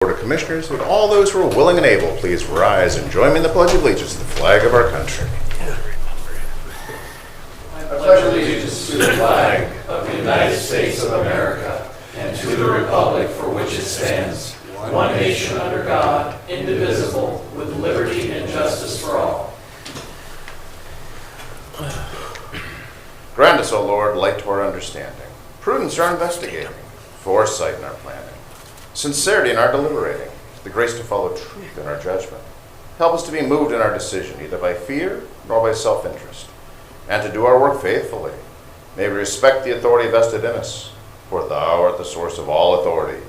Board of Commissioners, would all those who are willing and able please rise and join me in the Pledge of Allegiance to the flag of our country. I pledge allegiance to the flag of the United States of America and to the republic for which it stands, one nation under God, indivisible, with liberty and justice for all. Grant us, O Lord, light to our understanding, prudence in our investigating, foresight in our planning, sincerity in our deliberating, the grace to follow truth in our judgment. Help us to be moved in our decision, neither by fear nor by self-interest, and to do our work faithfully. May we respect the authority vested in us, for thou art the source of all authority.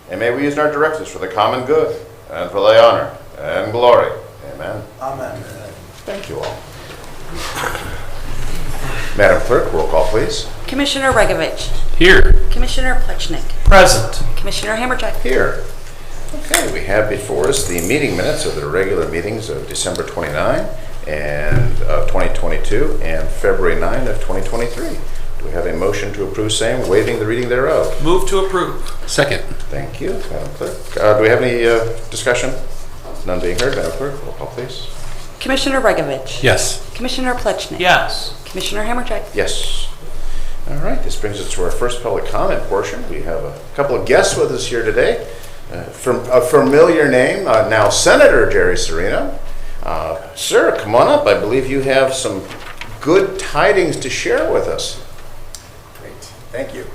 And may we use our directives for the common good and for thy honor and glory. Amen. Amen. Thank you all. Madam Clerk, roll call, please. Commissioner Regovich. Here. Commissioner Plechnik. Present. Commissioner Hammercheck. Here. Okay, we have before us the meeting minutes of the regular meetings of December 29 and of 2022 and February 9 of 2023. Do we have a motion to approve same, waiving the reading thereof? Move to approve. Second. Thank you, Madam Clerk. Do we have any discussion? None being heard, Madam Clerk, roll call, please. Commissioner Regovich. Yes. Commissioner Plechnik. Yes. Commissioner Hammercheck. Yes. All right, this brings us to our first public comment portion. We have a couple of guests with us here today. From a familiar name, now Senator Jerry Serino. Sir, come on up. I believe you have some good tidings to share with us. Great. Thank you.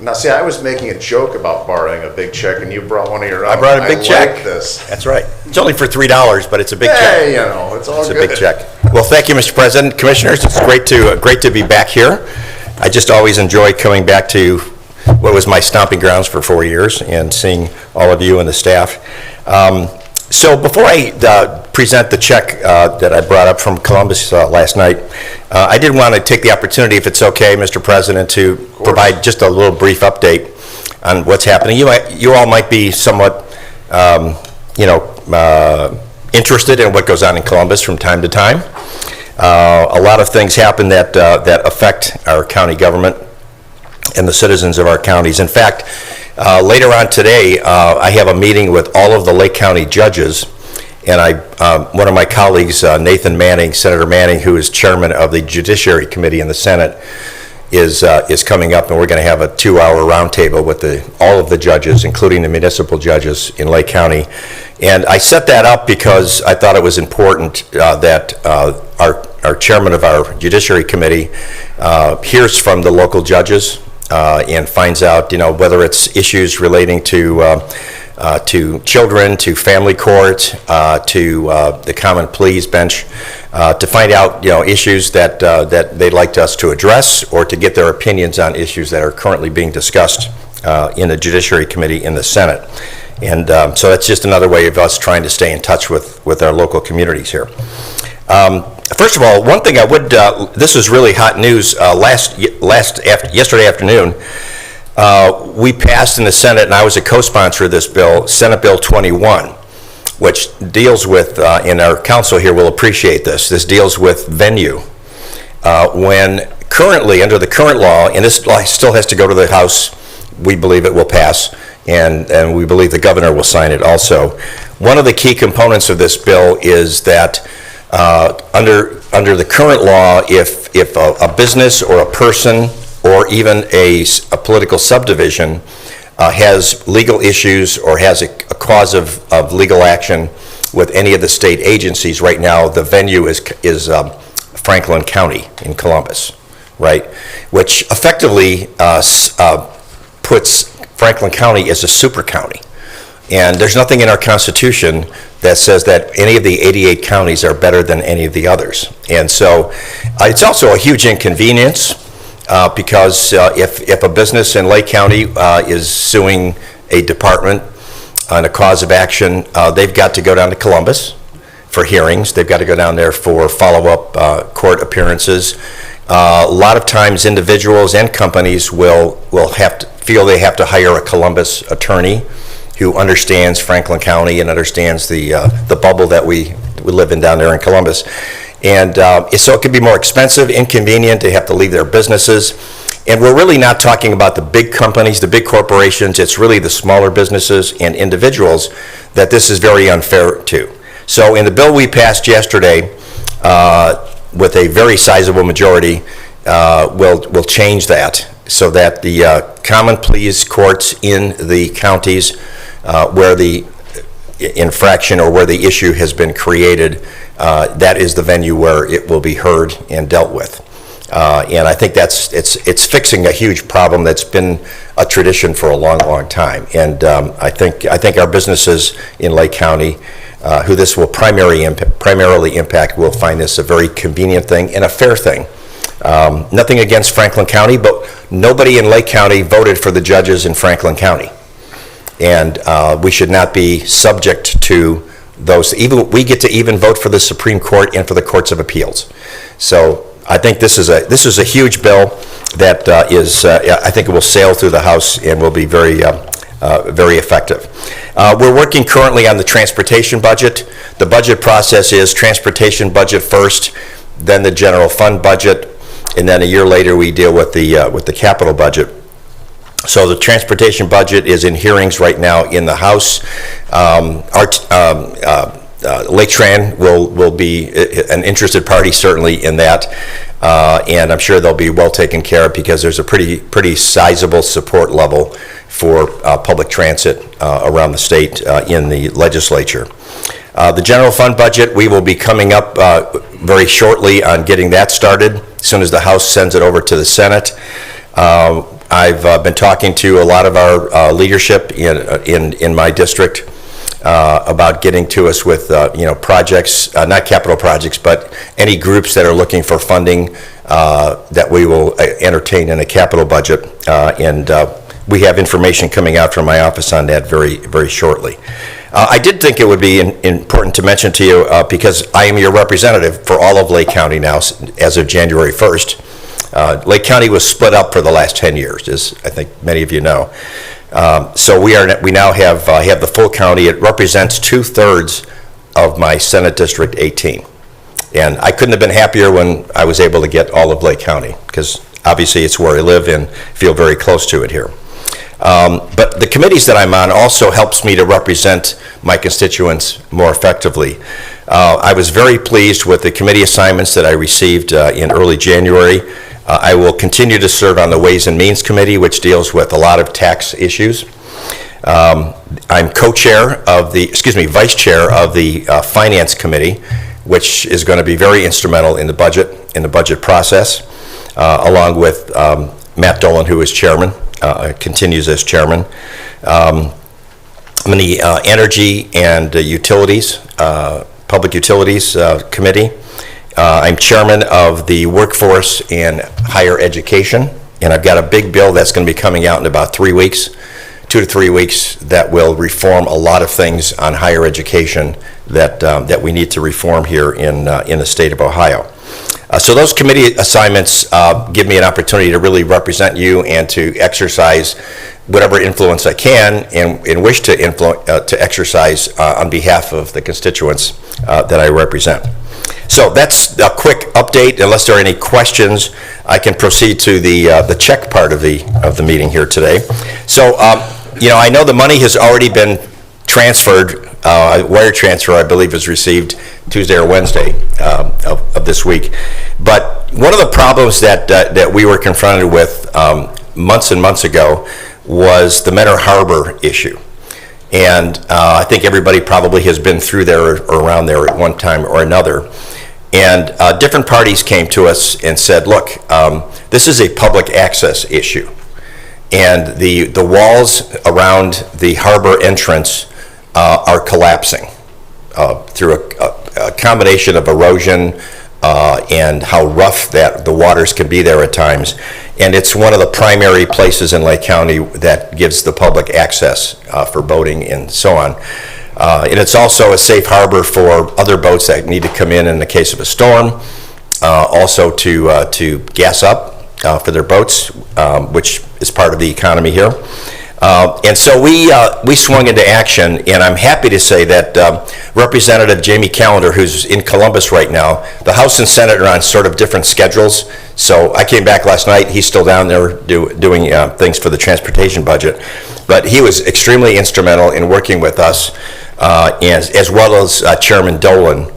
Now, see, I was making a joke about borrowing a big check, and you brought one of your own. I brought a big check. Like this. That's right. It's only for $3, but it's a big check. Hey, you know, it's all It's a good. big check. Well, thank you, Mr. President. Commissioners, it's great to be back here. I just always enjoy coming back to what was my stomping grounds for 4 years and seeing all of you and the staff. So before I present the check that I brought up from Columbus last night, I did want to take the opportunity, if it's okay, Mr. President, to provide just a little brief update on what's happening. You all might be somewhat, interested in what goes on in Columbus from time to time. A lot of things happen that affect our county government and the citizens of our counties. In fact, later on today, I have a meeting with all of the Lake County judges, and one of my colleagues, Nathan Manning, Senator Manning, who is chairman of the Judiciary Committee in the Senate, is coming up, and we're going to have a 2-hour roundtable with all of the judges, including the municipal judges in Lake County. And I set that up because I thought it was important that our chairman of our Judiciary Committee hears from the local judges and finds out, whether it's issues relating to children, to family court, to the common pleas bench, to find out, issues that they'd like us to address, or to get their opinions on issues that are currently being discussed in the Judiciary Committee in the Senate. And so that's just another way of us trying to stay in touch with our local communities here. First of all, one thing I would, this is really hot news. Yesterday afternoon, we passed in the Senate, and I was a co-sponsor of this bill, Senate Bill 21, which deals with, and our council here will appreciate this, deals with venue. When currently, under the current law, and this law still has to go to the House, we believe it will pass, and we believe the governor will sign it also. One of the key components of this bill is that under the current law, if a business or a person or even a political subdivision has legal issues or has a cause of legal action with any of the state agencies, right now the venue is Franklin County in Columbus, right? Which effectively puts Franklin County as a super county. And there's nothing in our Constitution that says that any of the 88 counties are better than any of the others. And so it's also a huge inconvenience because if a business in Lake County is suing a department on a cause of action, they've got to go down to Columbus for hearings. They've got to go down there for follow-up court appearances. A lot of times individuals and companies will feel they have to hire a Columbus attorney who understands Franklin County and understands the bubble that we live in down there in Columbus. And so it can be more expensive, inconvenient. They have to leave their businesses. And we're really not talking about the big companies, the big corporations. It's really the smaller businesses and individuals that this is very unfair to. So in the bill we passed yesterday, with a very sizable majority, we'll change that so that the common pleas courts in the counties where the infraction or where the issue has been created, that is the venue where it will be heard and dealt with. And I think it's fixing a huge problem that's been a tradition for a long, long time. And I think our businesses in Lake County, who this will primarily impact, will find this a very convenient thing and a fair thing. Nothing against Franklin County, but nobody in Lake County voted for the judges in Franklin County. And we should not be subject to those. Even we get to even vote for the Supreme Court and for the Courts of Appeals. So I think this is a huge bill that I think it will sail through the House and will be very effective. We're working currently on the transportation budget. The budget process is transportation budget first, then the general fund budget, and then a year later we deal with the capital budget. So the transportation budget is in hearings right now in the House. Lake Tran will be an interested party certainly in that, and I'm sure they'll be well taken care of because there's a pretty sizable support level for public transit around the state in the legislature. The general fund budget, we will be coming up very shortly on getting that started as soon as the House sends it over to the Senate. I've been talking to a lot of our leadership in my district about getting to us with projects, not capital projects, but any groups that are looking for funding that we will entertain in a capital budget, and we have information coming out from my office on that very, very shortly. I did think it would be important to mention to you, because I am your representative for all of Lake County now as of January 1st. Lake County was split up for the last 10 years, as I think many of you know. So we now have the full county. It represents 2/3 of my Senate District 18. And I couldn't have been happier when I was able to get all of Lake County, because obviously it's where I live and feel very close to it here. But the committees that I'm on also helps me to represent my constituents more effectively. I was very pleased with the committee assignments that I received in early January. I will continue to serve on the Ways and Means Committee, which deals with a lot of tax issues. I'm vice chair of the Finance Committee, which is going to be very instrumental in the budget process, along with Matt Dolan, who is chairman, continues as chairman. I'm in the Energy and Utilities, Public Utilities Committee. I'm chairman of the Workforce and Higher Education, and I've got a big bill that's going to be coming out in about 3 weeks, 2 to 3 weeks, that will reform a lot of things on higher education that we need to reform here in the state of Ohio. So those committee assignments give me an opportunity to really represent you and to exercise whatever influence I can and wish to exercise on behalf of the constituents that I represent. So that's a quick update. Unless there are any questions, I can proceed to the check part of the meeting here today. So I know the money has already been transferred. Wire transfer, I believe, was received Tuesday or Wednesday of this week. But one of the problems that we were confronted with months and months ago was the Menor Harbor issue. And I think everybody probably has been through there or around there at one time or another. And different parties came to us and said, look, this is a public access issue. And the walls around the harbor entrance are collapsing through a combination of erosion and how rough that the waters can be there at times. And it's one of the primary places in Lake County that gives the public access for boating and so on. And it's also a safe harbor for other boats that need to come in the case of a storm, also to gas up for their boats, which is part of the economy here. And so we swung into action, and I'm happy to say that Representative Jamie Callender, who's in Columbus right now, the House and Senate are on sort of different schedules. So I came back last night. He's still down there doing things for the transportation budget. But he was extremely instrumental in working with us, as well as Chairman Dolan,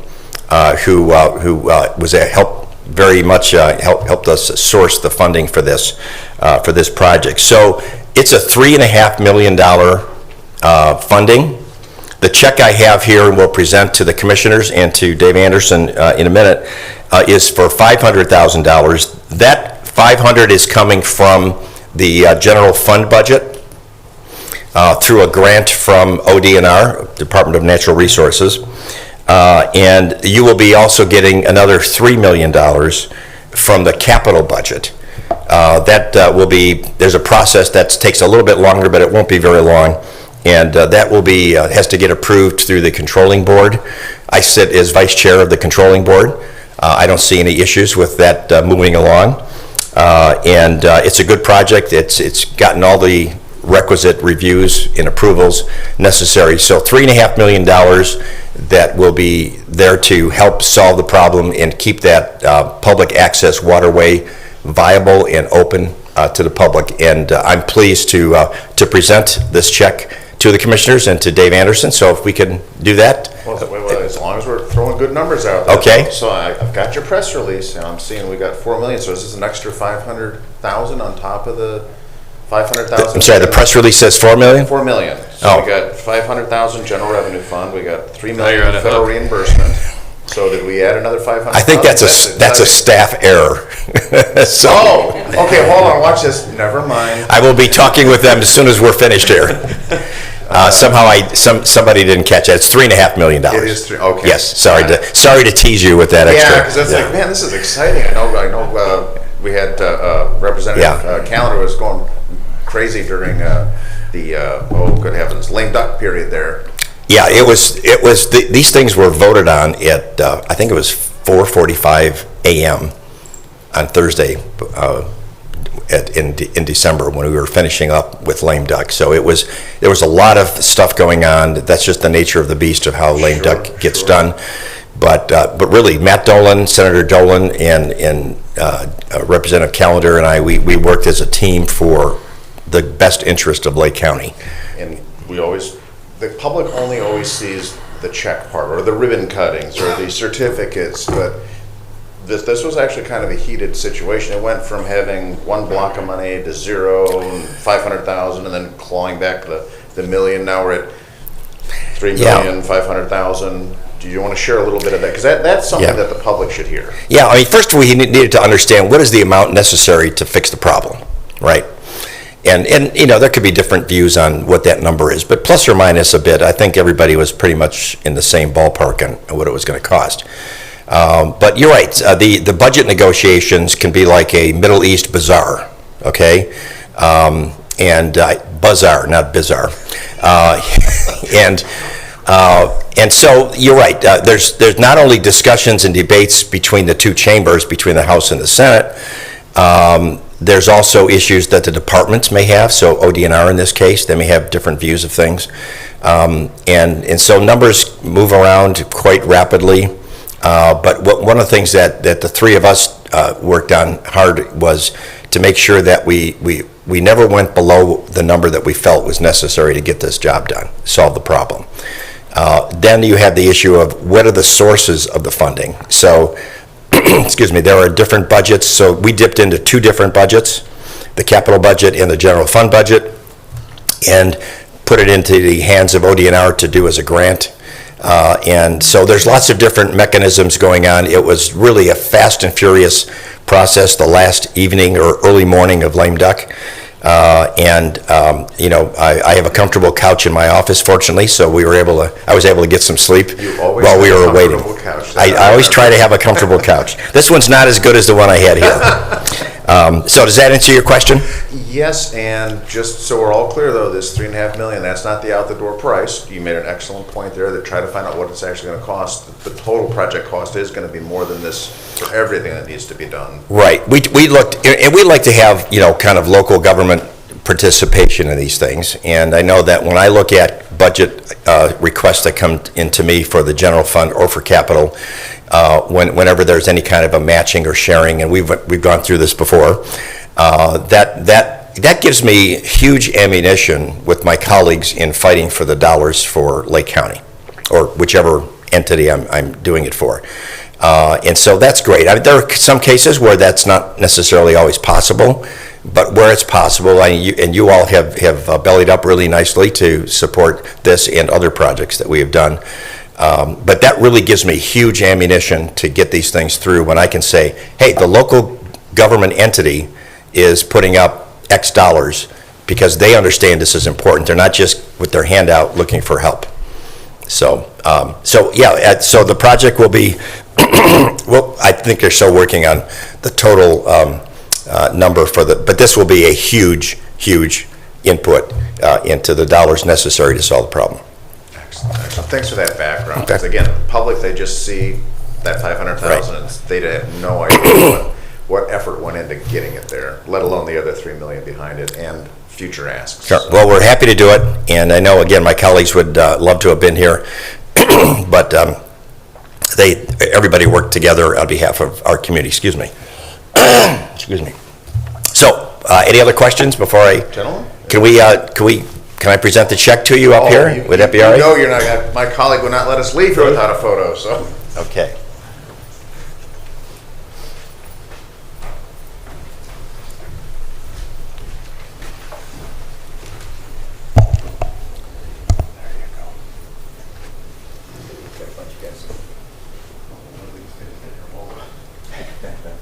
who was very much helped us source the funding for this project. So it's a $3.5 million funding. The check I have here and will present to the commissioners and to Dave Anderson in a minute is for $500,000. That $500,000 is coming from the general fund budget through a grant from ODNR, Department of Natural Resources. And you will be also getting another $3 million from the capital budget. That will be, there's a process that takes a little bit longer, but it won't be very long. And that will be, has to get approved through the controlling board. I sit as vice chair of the controlling board. I don't see any issues with that moving along. And it's a good project. It's gotten all the requisite reviews and approvals necessary. So $3.5 million that will be there to help solve the problem and keep that public access waterway viable and open to the public. And I'm pleased to present this check to the commissioners and to Dave Anderson. So if we can do that. Well, as long as we're throwing good numbers out there. Okay. So I've got your press release, and I'm seeing we got $4 million. So is this an extra $500,000 on top of the $500,000? I'm sorry, the press release says $4 million? $4 million. So Oh. we got $500,000 general revenue fund. We got $3 you're million on a federal hook. reimbursement. So did we add another $500,000? I think that's a staff error. So Oh, okay. Hold on. Watch this. Never mind. I will be talking with them as soon as we're finished here. Somehow somebody didn't catch it. It's $3.5 million. It is three. Okay. Yes. Sorry to tease you with that extra. Yeah, because that's like, man, this is exciting. I know. We had Representative Callender was going crazy during oh, good heavens, lame duck period there. Yeah, it was. These things were voted on at I think it was 4:45 a.m. on Thursday in December when we were finishing up with lame duck. So there was a lot of stuff going on. That's just the nature of the beast of how lame duck gets done. But really, Matt Dolan, Senator Dolan, and Representative Callender and I, we worked as a team for the best interest of Lake County. And the public only always sees the check part or the ribbon cuttings or the certificates, but this was actually kind of a heated situation. It went from having one block of money to zero and 500,000 and then clawing back the million. Now we're at 3 million, 500,000. Do you want to share a little bit of that? Because that's something that the public should hear. Yeah, I mean, first of all, we needed to understand what is the amount necessary to fix the problem, right? And there could be different views on what that number is, but plus or minus a bit, I think everybody was pretty much in the same ballpark on what it was going to cost. But you're right, the budget negotiations can be like a Middle East bazaar, okay? Bazaar, not bizarre. And so you're right. There's not only discussions and debates between the two chambers, between the House and the Senate. There's also issues that the departments may have. So ODNR in this case, they may have different views of things, and so numbers move around quite rapidly. But one of the things that the three of us worked on hard was to make sure that we never went below the number that we felt was necessary to get this job done, solve the problem. Then you have the issue of what are the sources of the funding. So, excuse me, there are different budgets. So we dipped into two different budgets, the capital budget and the general fund budget, and put it into the hands of ODNR to do as a grant. And so there's lots of different mechanisms going on. It was really a fast and furious process the last evening or early morning of lame duck. I have a comfortable couch in my office, fortunately, so I was able to get some sleep while we were waiting. I always try to have a comfortable couch. This one's not as good as the one I had here. So does that answer your question? Yes, and just so we're all clear though, this $3.5 million, that's not the out the door price. You made an excellent point there that try to find out what it's actually going to cost. The total project cost is going to be more than this for everything that needs to be done. Right. We looked, and we like to have, kind of local government participation in these things. And I know that when I look at budget requests that come into me for the general fund or for capital, whenever there's any kind of a matching or sharing, and we've gone through this before, that gives me huge ammunition with my colleagues in fighting for the dollars for Lake County, or whichever entity I'm doing it for. And so that's great. I mean, there are some cases where that's not necessarily always possible, but where it's possible, and you all have bellied up really nicely to support this and other projects that we have done. But that really gives me huge ammunition to get these things through when I can say, hey, the local government entity is putting up X dollars because they understand this is important. They're not just with their hand out looking for help. So the project will be, well, I think they're still working on the total number but this will be a huge, huge input into the dollars necessary to solve the problem. Excellent. Thanks for that background. Okay. Because again, the public, they just see that 500,000 and they have no idea what effort went into getting it there, let alone the other 3 million behind it and future asks. Sure. Well, we're happy to do it, and I know, again, my colleagues would love to have been here, but everybody worked together on behalf of our community. Excuse me. Excuse me. So, any other questions before I? Gentlemen? Can I present the check to you up here? Would that be all right? No, you're not. My colleague would not let us leave here without a photo, so. Okay.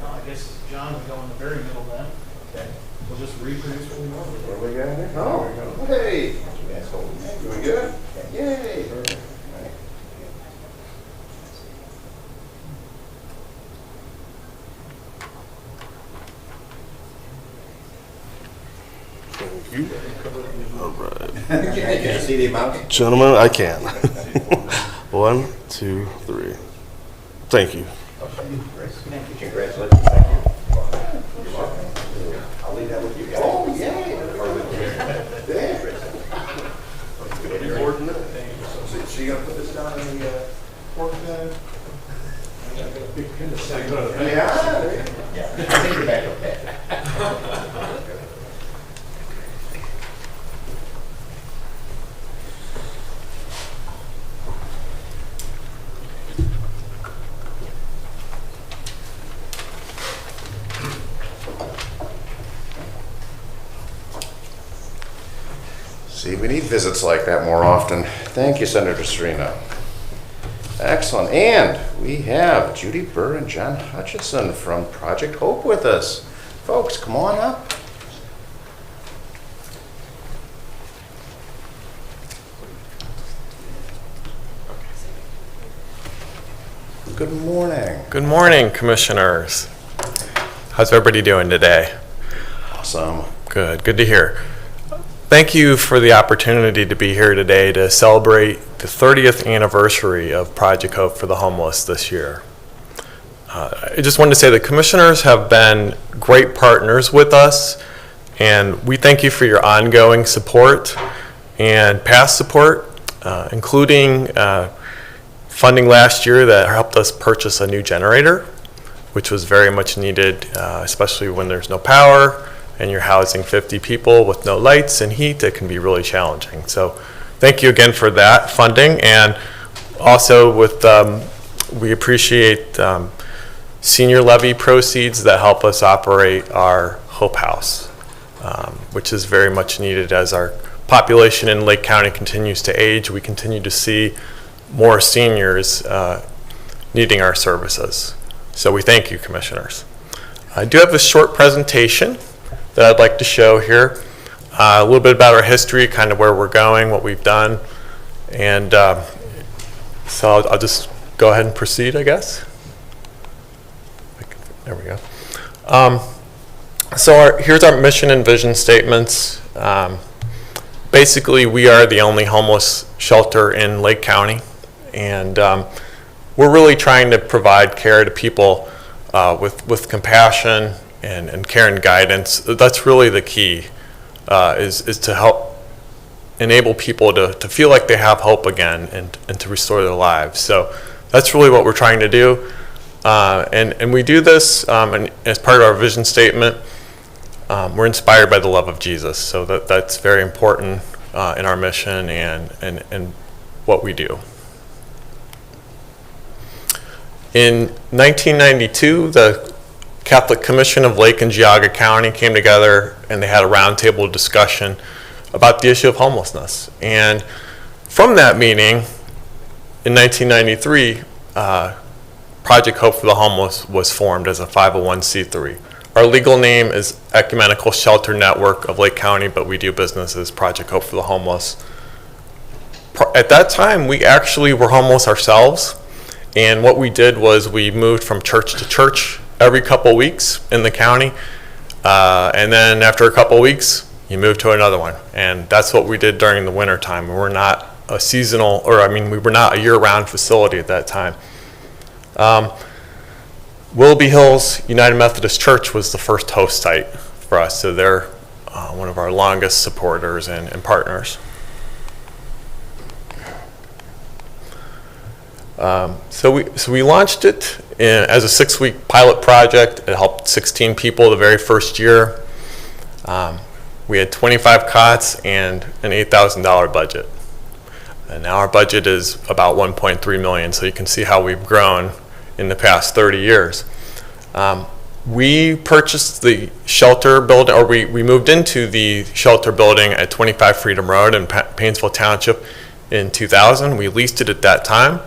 I guess John would go in the very middle then. Okay. We'll just reproduce what we normally do. What do we got here? Oh, hey. Doing good? Yay. Can you see the amount? Gentlemen, I can. 1, 2, 3. Thank you. Congratulations. Thank you. I'll leave that with you guys. Oh, yay. So you're going to put this down in the pork bag? Yeah. I think you're back okay. See, we need visits like that more often. Thank you, Senator Serino. Excellent. And we have Judy Burr and John Hutchison from Project Hope with us. Folks, come on up. Good morning. Good morning, Commissioners. How's everybody doing today? Awesome. Good to hear. Thank you for the opportunity to be here today to celebrate the 30th anniversary of Project Hope for the Homeless this year. I just wanted to say the Commissioners have been great partners with us, and we thank you for your ongoing support and past support, including funding last year that helped us purchase a new generator, which was very much needed, especially when there's no power and you're housing 50 people with no lights and heat. It can be really challenging. So thank you again for that funding. And also we appreciate senior levy proceeds that help us operate our Hope House, which is very much needed as our population in Lake County continues to age. We continue to see more seniors needing our services. So we thank you, Commissioners. I do have a short presentation that I'd like to show here. A little bit about our history, kind of where we're going, what we've done. And so I'll just go ahead and proceed, I guess. There we go. Here's our mission and vision statements. Basically, we are the only homeless shelter in Lake County. And we're really trying to provide care to people with compassion and care and guidance. That's really the key. is to help enable people to feel like they have hope again and to restore their lives. So that's really what we're trying to do. And we do this and as part of our vision statement. We're inspired by the love of Jesus, so that's very important in our mission and what we do. In 1992, the Catholic Commission of Lake and Geauga County came together and they had a roundtable discussion about the issue of homelessness. And from that meeting in 1993, Project Hope for the Homeless was formed as a 501c3. Our legal name is Ecumenical Shelter Network of Lake County, but we do business as Project Hope for the Homeless. At that time, we actually were homeless ourselves, and what we did was we moved from church to church every couple weeks in the county, and then after a couple weeks, you move to another one. And that's what we did during the winter time. We were not a seasonal, we were not a year-round facility at that time. Willoughby Hills United Methodist Church was the first host site for us, so they're one of our longest supporters and partners. So we launched it as a 6-week pilot project. It helped 16 people the very first year. We had 25 cots and an $8,000 budget. And now our budget is about $1.3 million, so you can see how we've grown in the past 30 years. We purchased the shelter building, or we moved into the shelter building at 25 Freedom Road in Painesville Township in 2000. We leased it at that time.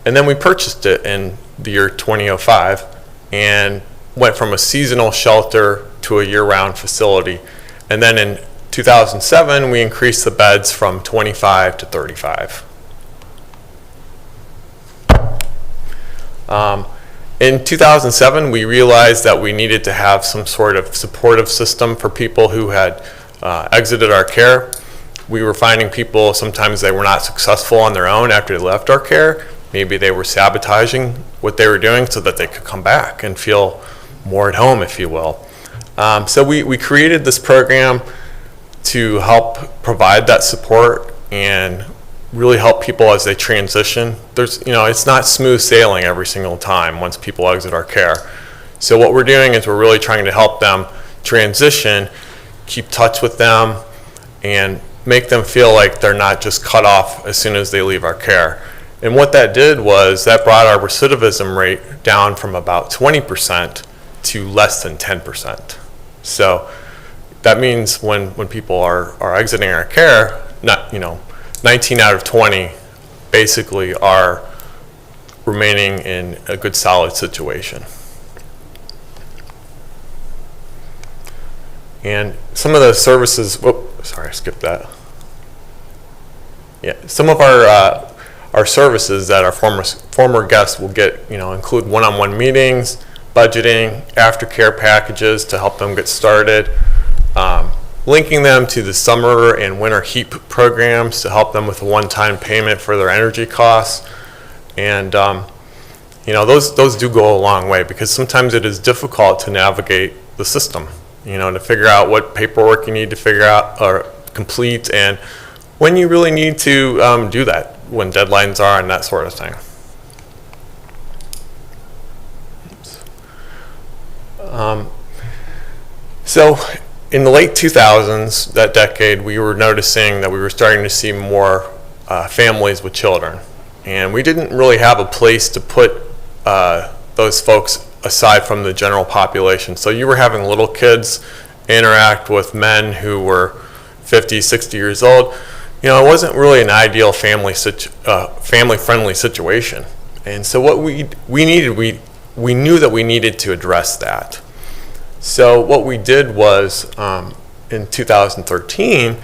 And then we purchased it in the year 2005 and went from a seasonal shelter to a year-round facility. And then in 2007, we increased the beds from 25 to 35. In 2007, we realized that we needed to have some sort of supportive system for people who had exited our care. We were finding people, sometimes they were not successful on their own after they left our care. Maybe they were sabotaging what they were doing so that they could come back and feel more at home, if you will. So we created this program to help provide that support and really help people as they transition. It's not smooth sailing every single time once people exit our care. So what we're doing is we're really trying to help them transition, keep touch with them, and make them feel like they're not just cut off as soon as they leave our care. And what that did was that brought our recidivism rate down from about 20% to less than 10%. So that means when people are exiting our care, 19 out of 20 basically are remaining in a good solid situation. And some of the services, sorry, I skipped that. Yeah, some of our services that our former guests will get, include one-on-one meetings, budgeting, aftercare packages to help them get started, linking them to the summer and winter HEAP programs to help them with a one-time payment for their energy costs. And those do go a long way because sometimes it is difficult to navigate the system, to figure out what paperwork you need to figure out or complete and when you really need to do that, when deadlines are and that sort of thing. So in the late 2000s, that decade, we were noticing that we were starting to see more families with children. And we didn't really have a place to put those folks aside from the general population. So you were having little kids interact with men who were 50, 60 years old. It wasn't really an ideal family-friendly situation. And so what we needed, we knew that we needed to address that. So what we did was, in 2013,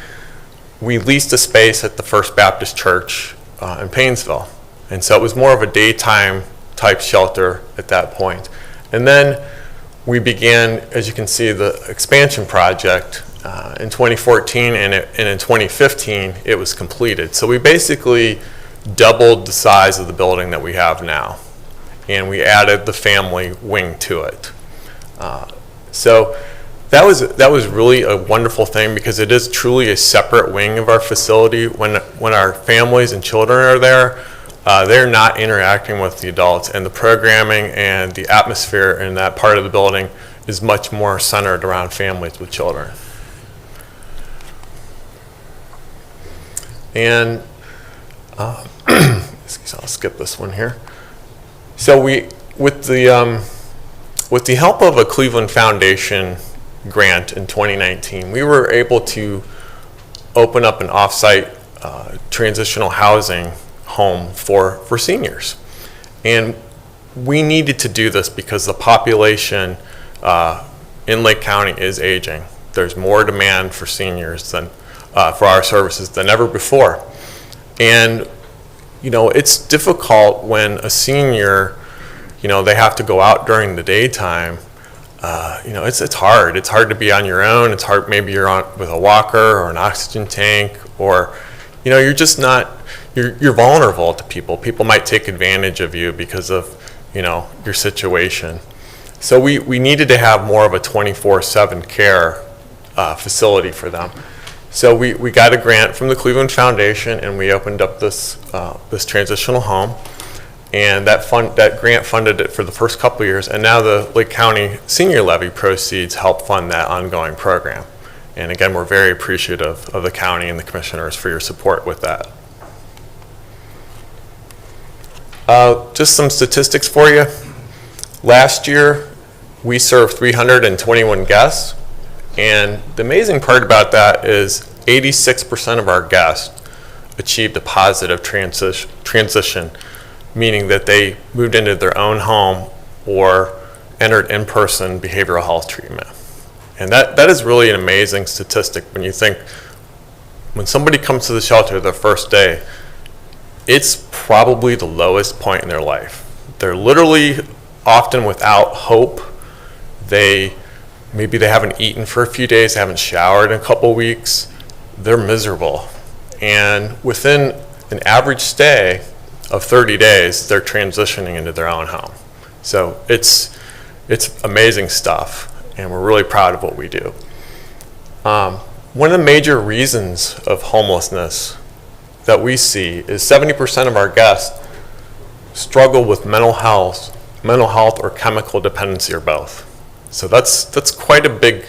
we leased a space at the First Baptist Church in Painesville. And so it was more of a daytime type shelter at that point. And then we began, as you can see, the expansion project in 2014, and in 2015, it was completed. So we basically doubled the size of the building that we have now, and we added the family wing to it. So That was really a wonderful thing because it is truly a separate wing of our facility. When our families and children are there, they're not interacting with the adults, and the programming and the atmosphere in that part of the building is much more centered around families with children. And excuse me, I'll skip this one here. So with the help of a Cleveland Foundation grant in 2019, we were able to open up an off-site transitional housing home for seniors. And we needed to do this because the population in Lake County is aging. There's more demand for seniors than for our services than ever before. And it's difficult when a senior, they have to go out during the daytime. It's hard. It's hard to be on your own. It's hard, maybe you're on with a walker or an oxygen tank, or, you're just not, you're vulnerable to people. People might take advantage of you because of, your situation. So we needed to have more of a 24/7 care facility for them. So we got a grant from the Cleveland Foundation, and we opened up this transitional home, and that grant funded it for the first couple of years, and now the Lake County Senior Levy proceeds help fund that ongoing program. And again, we're very appreciative of the county and the commissioners for your support with that. Just some statistics for you. Last year, we served 321 guests. And the amazing part about that is 86% of our guests achieved a positive transition, meaning that they moved into their own home or entered in-person behavioral health treatment. And that is really an amazing statistic when you think when somebody comes to the shelter the first day, it's probably the lowest point in their life. They're literally often without hope. Maybe they haven't eaten for a few days, haven't showered in a couple weeks. They're miserable. And within an average stay of 30 days, they're transitioning into their own home. So it's amazing stuff, and we're really proud of what we do. One of the major reasons of homelessness that we see is 70% of our guests struggle with mental health or chemical dependency, or both. So that's quite a big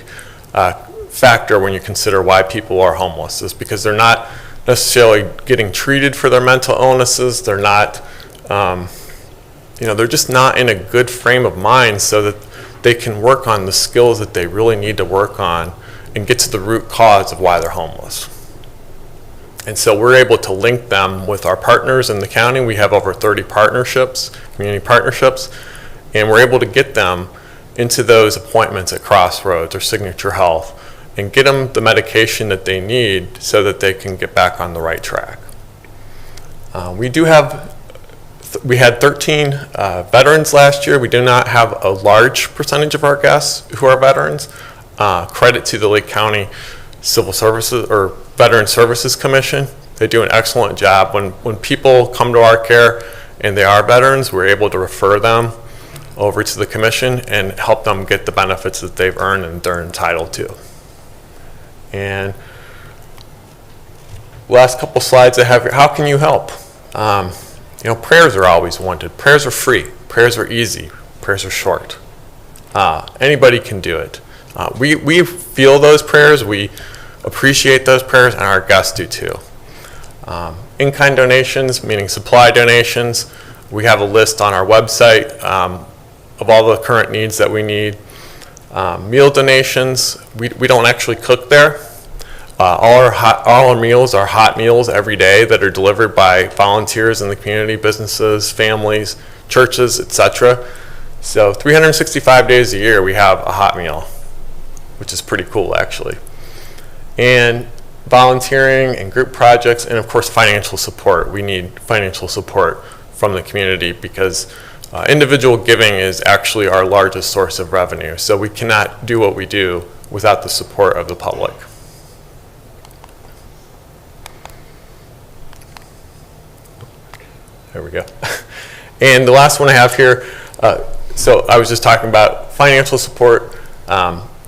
factor when you consider why people are homeless, is because they're not necessarily getting treated for their mental illnesses. They're not, they're just not in a good frame of mind so that they can work on the skills that they really need to work on and get to the root cause of why they're homeless. And so we're able to link them with our partners in the county. We have over 30 partnerships, community partnerships, and we're able to get them into those appointments at Crossroads or Signature Health and get them the medication that they need so that they can get back on the right track. We had 13 veterans last year. We do not have a large percentage of our guests who are veterans. Credit to the Lake County Civil Services or Veteran Services Commission. They do an excellent job. When people come to our care and they are veterans, we're able to refer them over to the commission and help them get the benefits that they've earned and they're entitled to. And last couple slides I have here, how can you help? Prayers are always wanted. Prayers are free. Prayers are easy. Prayers are short. Anybody can do it. We feel those prayers. We appreciate those prayers, and our guests do too. In-kind donations, meaning supply donations. We have a list on our website of all the current needs that we need. Meal donations, we don't actually cook there. All our meals are hot meals every day that are delivered by volunteers in the community, businesses, families, churches, etc. So 365 days a year we have a hot meal, which is pretty cool actually. And volunteering and group projects, and of course financial support. We need financial support from the community because individual giving is actually our largest source of revenue. So we cannot do what we do without the support of the public. There we go. And the last one I have here, so I was just talking about financial support.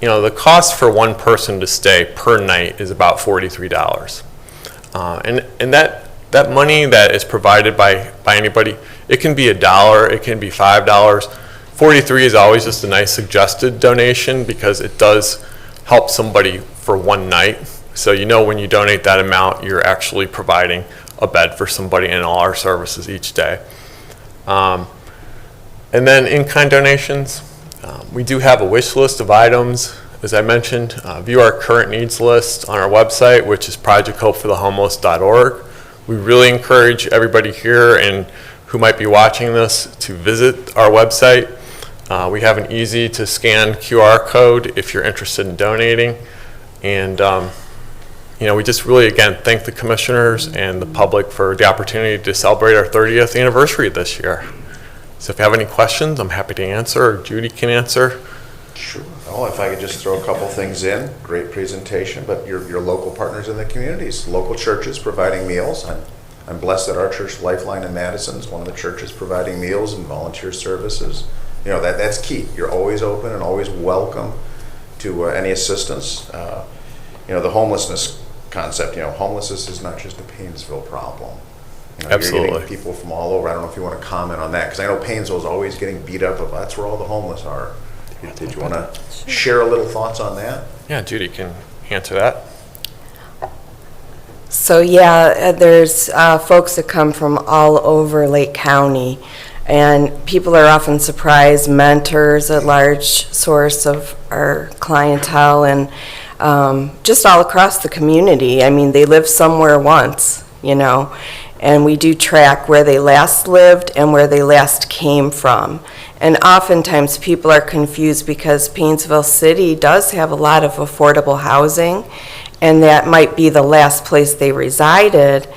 the cost for one person to stay per night is about $43. And that money that is provided by anybody, it can be $1, it can be $5. 43 is always just a nice suggested donation because it does help somebody for one night. So when you donate that amount, you're actually providing a bed for somebody in all our services each day. And then in-kind donations, we do have a wish list of items. As I mentioned, view our current needs list on our website, which is projecthopeforthehomeless.org. We really encourage everybody here and who might be watching this to visit our website. We have an easy to scan QR code if you're interested in donating. And we just really, again, thank the commissioners and the public for the opportunity to celebrate our 30th anniversary this year. So if you have any questions, I'm happy to answer, or Judy can answer. Sure. Well, if I could just throw a couple things in, great presentation, but your local partners in the communities, local churches providing meals. I'm blessed that our church, Lifeline in Madison, is one of the churches providing meals and volunteer services. That's key. You're always open and always welcome to any assistance. The homelessness concept, homelessness is not just a Paynesville problem. Absolutely. You're getting people from all over. I don't know if you want to comment on that, because I know Paynesville is always getting beat up of that's where all the homeless are. Did you want to share a little thoughts on that? Yeah, Judy can answer that. So there's folks that come from all over Lake County, and people are often surprised. Mentor's a large source of our clientele, and just all across the community. I mean, they live somewhere once, and we do track where they last lived and where they last came from. And oftentimes people are confused because Paynesville City does have a lot of affordable housing, and that might be the last place they resided,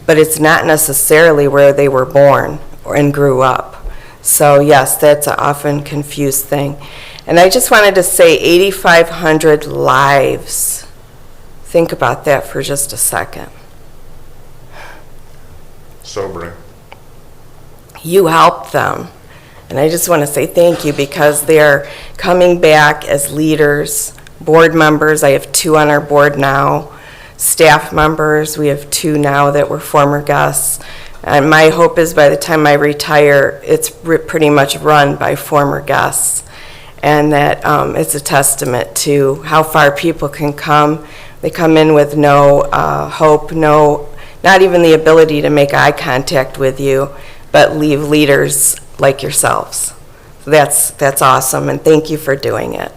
but it's not necessarily where they were born and grew up. So yes, that's an often confused thing. And I just wanted to say 8,500 lives. Think about that for just a second. Sobering. You helped them. And I just want to say thank you because they're coming back as leaders, board members. I have 2 on our board now. Staff members, we have 2 now that were former guests. And my hope is by the time I retire, it's pretty much run by former guests. And that it's a testament to how far people can come. They come in with no hope, not even the ability to make eye contact with you, but leave leaders like yourselves. So that's awesome, and thank you for doing it.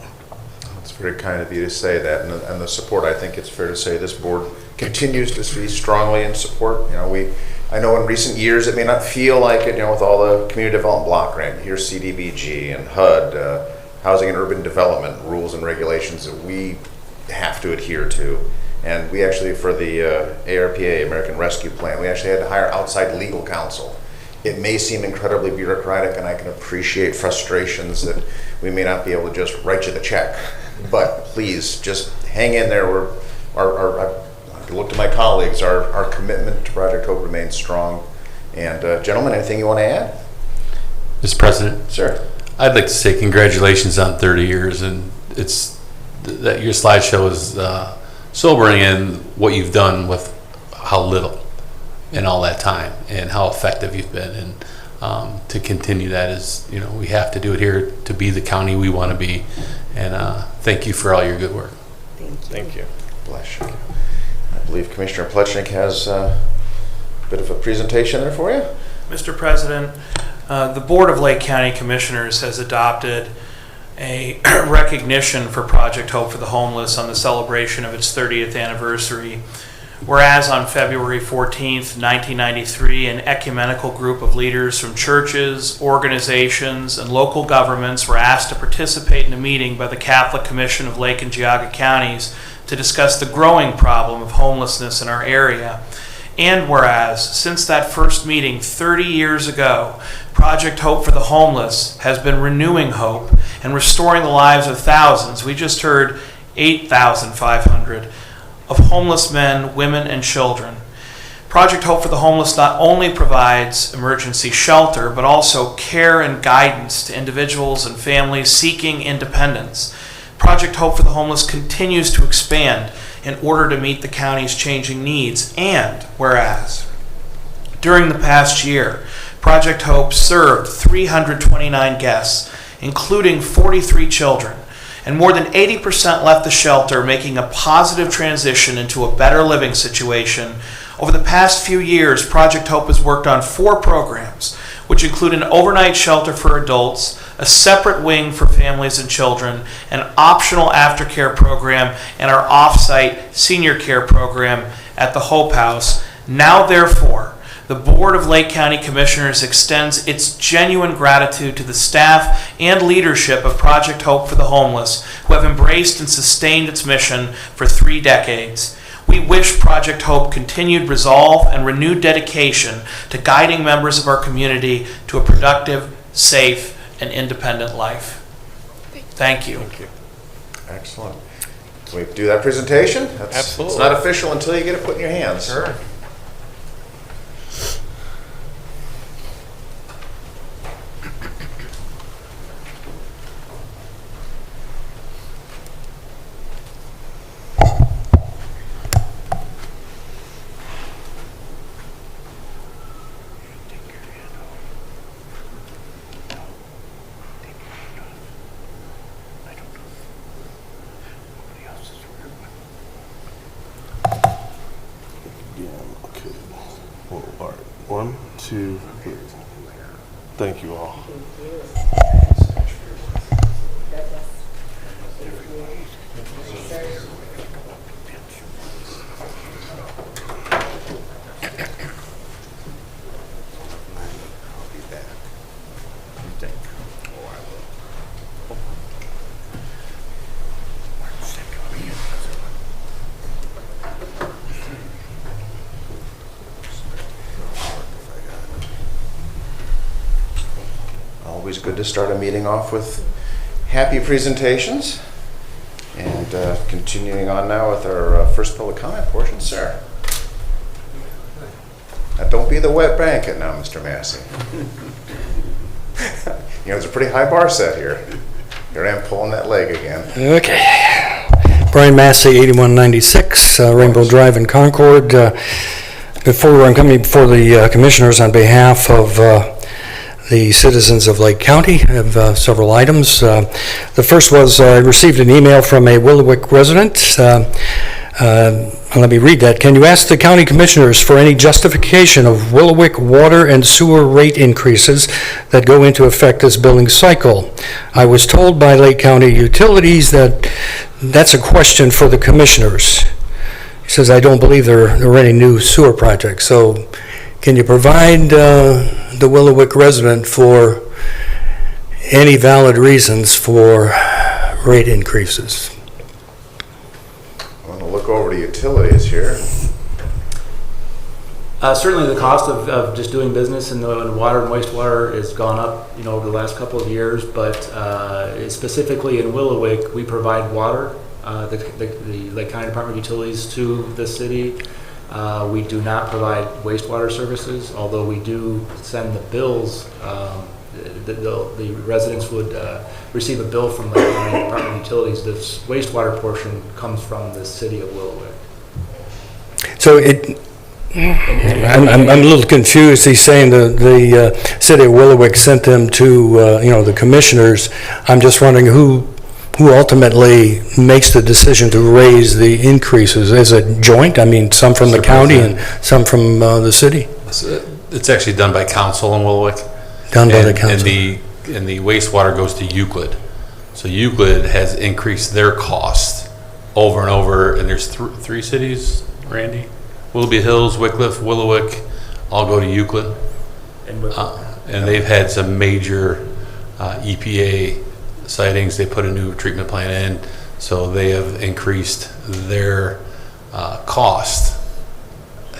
It's very kind of you to say that, and the support. I think it's fair to say this board continues to be strongly in support. I know in recent years it may not feel like it, with all the community development block grant, here's CDBG and HUD, Housing and Urban Development rules and regulations that we have to adhere to. And we actually, for the ARPA, American Rescue Plan, we actually had to hire outside legal counsel. It may seem incredibly bureaucratic, and I can appreciate frustrations that we may not be able to just write you the check. But please, just hang in there. I look to my colleagues. Our commitment to Project Hope remains strong. And gentlemen, anything you want to add? Mr. President, Sir. I'd like to say congratulations on 30 years, and it's that your slideshow is sobering in what you've done with how little in all that time and how effective you've been. And to continue that is, we have to do it here to be the county we want to be. And thank you for all your good work. Thank you. Bless you. I believe Commissioner Plechnik has a bit of a presentation there for you. Mr. President, the Board of Lake County Commissioners has adopted a recognition for Project Hope for the Homeless on the celebration of its 30th anniversary. Whereas on February 14th, 1993, an ecumenical group of leaders from churches, organizations, and local governments were asked to participate in a meeting by the Catholic Commission of Lake and Geauga counties to discuss the growing problem of homelessness in our area. And whereas, since that first meeting 30 years ago, Project Hope for the Homeless has been renewing hope and restoring the lives of thousands. We just heard 8,500 of homeless men, women, and children. Project Hope for the Homeless not only provides emergency shelter, but also care and guidance to individuals and families seeking independence. Project Hope for the Homeless continues to expand in order to meet the county's changing needs. And whereas, during the past year, Project Hope served 329 guests, including 43 children, and more than 80% left the shelter, making a positive transition into a better living situation. Over the past few years, Project Hope has worked on 4 programs, which include an overnight shelter for adults, a separate wing for families and children, an optional aftercare program, and our off-site senior care program at the Hope House. Now, therefore, the Board of Lake County Commissioners extends its genuine gratitude to the staff and leadership of Project Hope for the Homeless, who have embraced and sustained its mission for 3 decades. We wish Project Hope continued resolve and renewed dedication to guiding members of our community to a productive, safe, and independent life. Thank you. Excellent. Can we do that presentation? Absolutely. It's not official until you get it put in your hands. Sure. Okay. Well, all right. 1, 2, 3. Thank you all. Always good to start a meeting off with happy presentations. And continuing on now with our first public comment portion, sir. Now, don't be the wet blanket now, Mr. Massey. You know, there's a pretty high bar set here. Here I am pulling that leg again. Okay. Brian Massey, 8196 Rainbow Drive in Concord. I'm coming before the commissioners on behalf of the citizens of Lake County. I have several items. The first was I received an email from a Willowick resident. Let me read that. Can you ask the county commissioners for any justification of Willowick water and sewer rate increases that go into effect this billing cycle? I was told by Lake County Utilities that that's a question for the commissioners. He says, I don't believe there are any new sewer projects. So can you provide the Willowick resident for any valid reasons for rate increases? I'm going to look over to utilities here. Certainly the cost of just doing business in the water and wastewater has gone up, over the last couple of years, but specifically in Willowick, we provide water, the Lake County Department of Utilities to the city. We do not provide wastewater services, although we do send the bills. The residents would receive a bill from the Lake County Department of Utilities. This wastewater portion comes from the city of Willowick. So I'm a little confused. He's saying the city of Willowick sent them to the commissioners. I'm just wondering who ultimately makes the decision to raise the increases? Is it joint? I mean, some from the county and some from the city? It's actually done by council in Willowick. Done by the council. And the wastewater goes to Euclid. So Euclid has increased their cost over and over, and there's 3 cities, Randy? Willoughby Hills, Wickliffe, Willowick, all go to Euclid. And they've had some major EPA sightings. They put a new treatment plant in, so they have increased their cost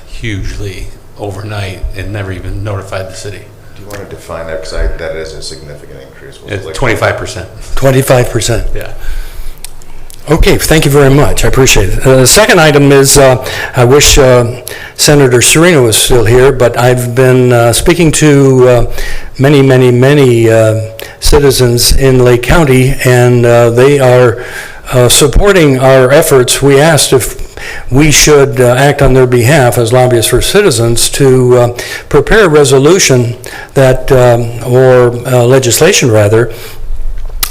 hugely overnight and never even notified the city. Do you want to define that? Because that is a significant increase. It's 25%. 25%. Yeah. Okay, thank you very much. I appreciate it. The second item is, I wish Senator Serino was still here, but I've been speaking to many citizens in Lake County, and they are supporting our efforts. We asked if we should act on their behalf as lobbyists for citizens to prepare a resolution that, or legislation rather,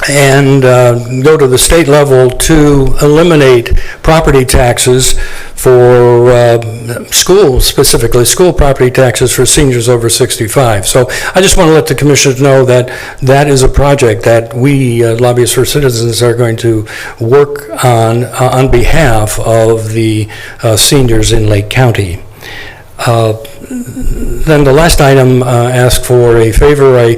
and go to the state level to eliminate property taxes for schools, specifically school property taxes for seniors over 65. So I just want to let the commissioners know that that is a project that we, Lobbyists for Citizens, are going to work on behalf of the seniors in Lake County. Then the last item asked for a favor. I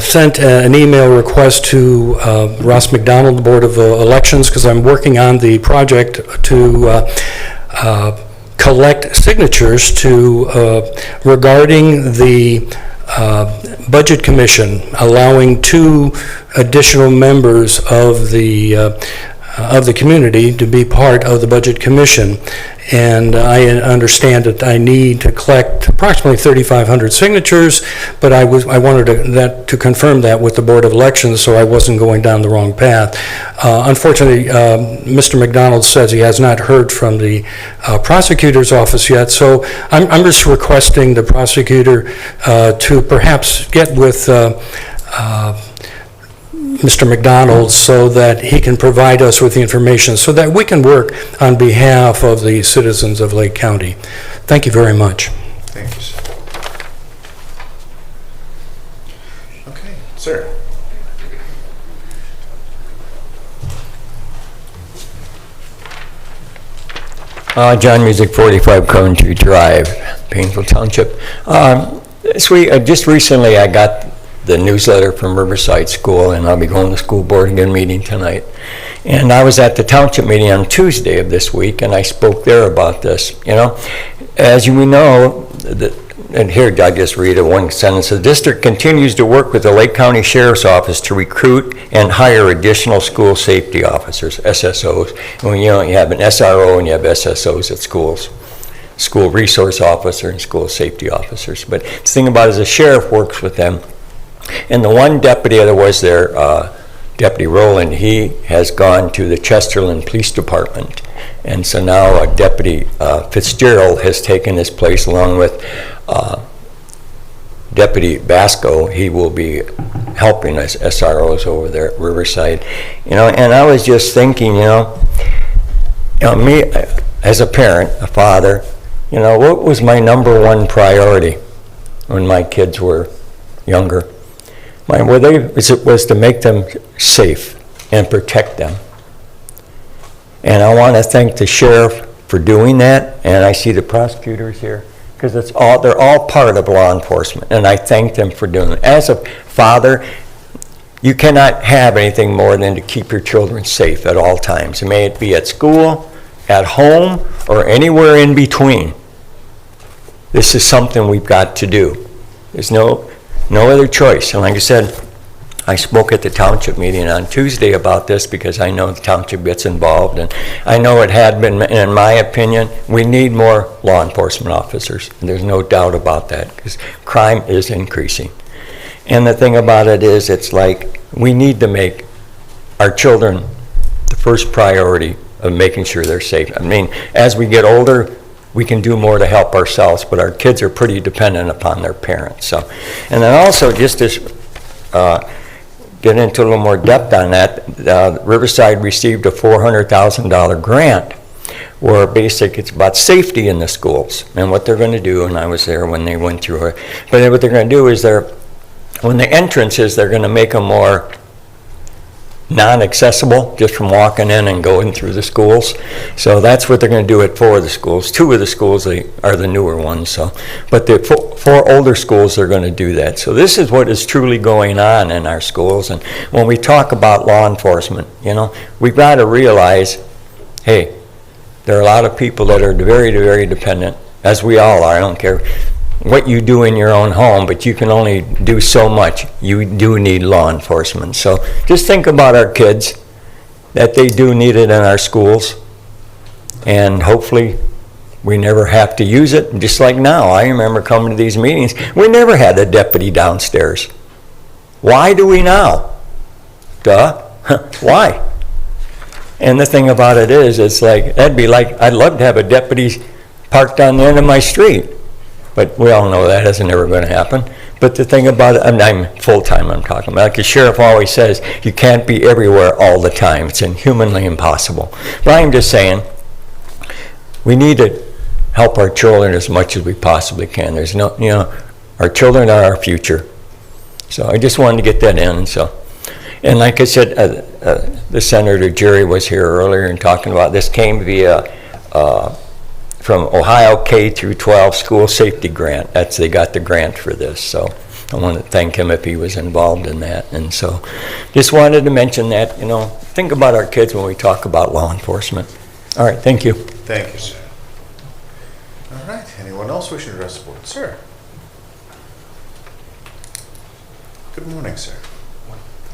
sent an email request to Ross McDonald, the Board of Elections, because I'm working on the project to collect signatures regarding the Budget Commission, allowing 2 additional members of the community to be part of the Budget Commission. And I understand that I need to collect approximately 3,500 signatures, but I wanted to confirm that with the Board of Elections, so I wasn't going down the wrong path. Unfortunately, Mr. McDonald says he has not heard from the prosecutor's office yet, so I'm just requesting the prosecutor to perhaps get with Mr. McDonald so that he can provide us with the information so that we can work on behalf of the citizens of Lake County. Thank you very much. Thank you, sir. Okay, sir. John Music, 45 Coventry Drive, Painesville Township. Just recently I got the newsletter from Riverside School, and I'll be going to the school board again meeting tonight. And I was at the township meeting on Tuesday of this week, and I spoke there about this. You know, as you know, and here I'll just read one sentence. The district continues to work with the Lake County Sheriff's Office to recruit and hire additional school safety officers, SSOs. And, you have an SRO and you have SSOs at schools. School resource officer and school safety officers. But the thing about it is the sheriff works with them. And the one deputy that was there, Deputy Rowland, he has gone to the Chesterland Police Department. And so now Deputy Fitzgerald has taken his place along with Deputy Basco. He will be helping us SROs over there at Riverside. And I was just thinking, me as a parent, a father, what was my number one priority when my kids were younger? It was to make them safe and protect them. And I want to thank the sheriff for doing that, and I see the prosecutors here, because they're all part of law enforcement, and I thank them for doing it. As a father, you cannot have anything more than to keep your children safe at all times. May it be at school, at home, or anywhere in between. This is something we've got to do. There's no other choice. And like I said, I spoke at the township meeting on Tuesday about this because I know the township gets involved, and I know it had been, in my opinion, we need more law enforcement officers. And there's no doubt about that, because crime is increasing. And the thing about it is, it's like we need to make our children the first priority of making sure they're safe. I mean, as we get older, we can do more to help ourselves, but our kids are pretty dependent upon their parents. So, and then also, just to get into a little more depth on that, Riverside received a $400,000 grant where it's about safety in the schools and what they're going to do, and I was there when they went through it. But what they're going to do is when the entrances, they're going to make them more non-accessible, just from walking in and going through the schools. So that's what they're going to do at 4 of the schools. 2 of the schools are the newer ones. So, but the 4 older schools are going to do that. So this is what is truly going on in our schools. And when we talk about law enforcement, we've got to realize, hey, there are a lot of people that are very, very dependent, as we all are. I don't care what you do in your own home, but you can only do so much. You do need law enforcement. So just think about our kids, that they do need it in our schools, and hopefully we never have to use it. Just like now, I remember coming to these meetings, we never had a deputy downstairs. Why do we now? Duh. Why? And the thing about it is, it's like, that'd be like, I'd love to have a deputy parked on the end of my street. But we all know that isn't ever going to happen. But the thing about it, I'm full-time I'm talking about. Like the sheriff always says, you can't be everywhere all the time. It's inhumanly impossible. But I'm just saying, we need to help our children as much as we possibly can. There's no, our children are our future. So I just wanted to get that in, so. And like I said, the Senator Jerry was here earlier and talking about this came via from Ohio K through 12 School Safety Grant. They got the grant for this, so I want to thank him if he was involved in that. And so just wanted to mention that, think about our kids when we talk about law enforcement. All right, thank you. Thank you, sir. All right, anyone else wishing to address the board? Sir. Good morning, sir.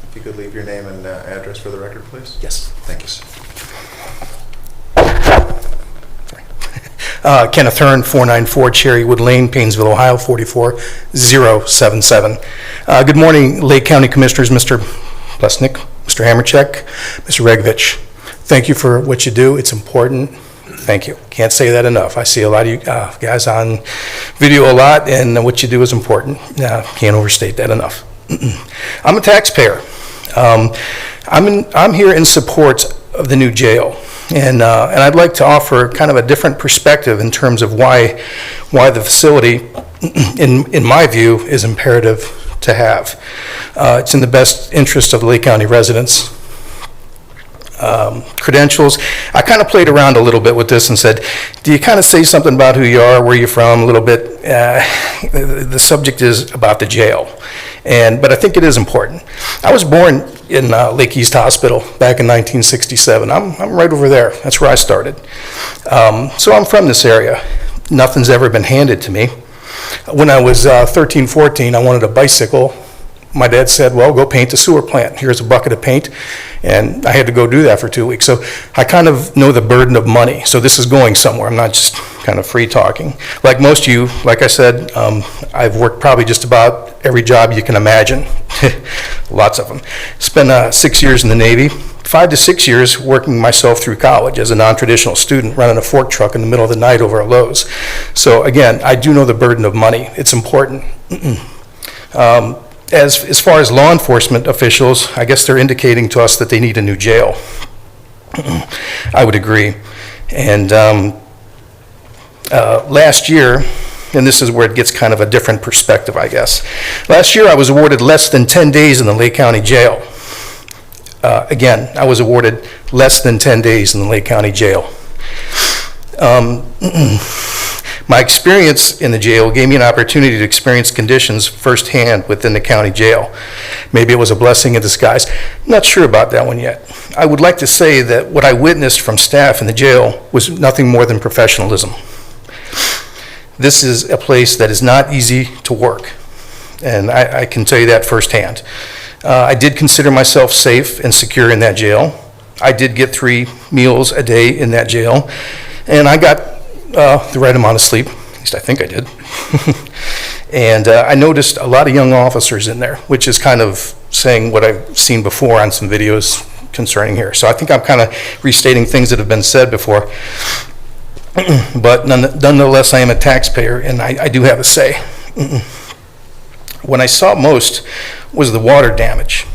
If you could leave your name and address for the record, please. Yes. Thank you, sir. Kenneth Hearn, 494 Cherrywood Lane, Painesville, Ohio, 44077. Good morning, Lake County Commissioners, Mr. Plesnick, Mr. Hamercheck, Mr. Regovich. Thank you for what you do. It's important. Thank you. Can't say that enough. I see a lot of you guys on video a lot, and what you do is important. Can't overstate that enough. I'm a taxpayer. I'm here in support of the new jail, and I'd like to offer kind of a different perspective in terms of why the facility, in my view, is imperative to have. It's in the best interest of the Lake County residents. Credentials. I kind of played around a little bit with this and said, do you kind of say something about who you are, where you're from, a little bit? The subject is about the jail, but I think it is important. I was born in Lake East Hospital back in 1967. I'm right over there. That's where I started. So I'm from this area. Nothing's ever been handed to me. When I was 13, 14, I wanted a bicycle. My dad said, well, go paint the sewer plant. Here's a bucket of paint. And I had to go do that for 2 weeks. So I kind of know the burden of money. So this is going somewhere. I'm not just kind of free talking. Like most of you, like I said, I've worked probably just about every job you can imagine. Lots of them. Spent 6 years in the Navy, 5 to 6 years working myself through college as a non-traditional student, running a fork truck in the middle of the night over at Lowe's. So again, I do know the burden of money. It's important. As far as law enforcement officials, I guess they're indicating to us that they need a new jail. I would agree. And last year, and this is where it gets kind of a different perspective, I guess. Last year, I was awarded less than 10 days in the Lake County Jail. Again, I was awarded less than 10 days in the Lake County Jail. My experience in the jail gave me an opportunity to experience conditions firsthand within the county jail. Maybe it was a blessing in disguise. I'm not sure about that one yet. I would like to say that what I witnessed from staff in the jail was nothing more than professionalism. This is a place that is not easy to work, and I can tell you that firsthand. I did consider myself safe and secure in that jail. I did get 3 meals a day in that jail, and I got the right amount of sleep, at least I think I did. And I noticed a lot of young officers in there, which is kind of saying what I've seen before on some videos concerning here. So I think I'm kind of restating things that have been said before. But nonetheless, I am a taxpayer, and I do have a say. What I saw most was the water damage,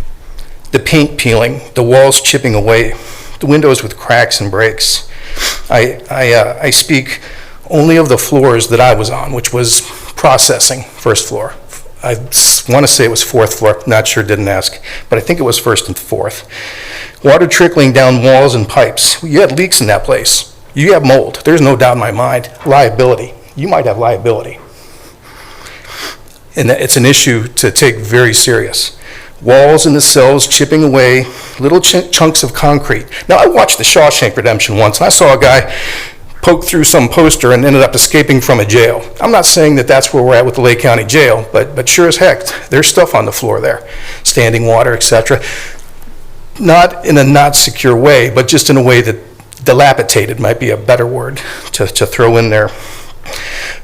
the paint peeling, the walls chipping away, the windows with cracks and breaks. I speak only of the floors that I was on, which was processing, first floor. I want to say it was 4th floor, not sure, didn't ask, but I think it was 1st and 4th. Water trickling down walls and pipes. You had leaks in that place. You have mold. There's no doubt in my mind. Liability. You might have liability. And it's an issue to take very serious. Walls in the cells chipping away, little chunks of concrete. Now, I watched The Shawshank Redemption once, and I saw a guy poke through some poster and ended up escaping from a jail. I'm not saying that that's where we're at with the Lake County Jail, but sure as heck, there's stuff on the floor there, standing water, etc. Not in a not secure way, but just in a way that dilapidated might be a better word to throw in there.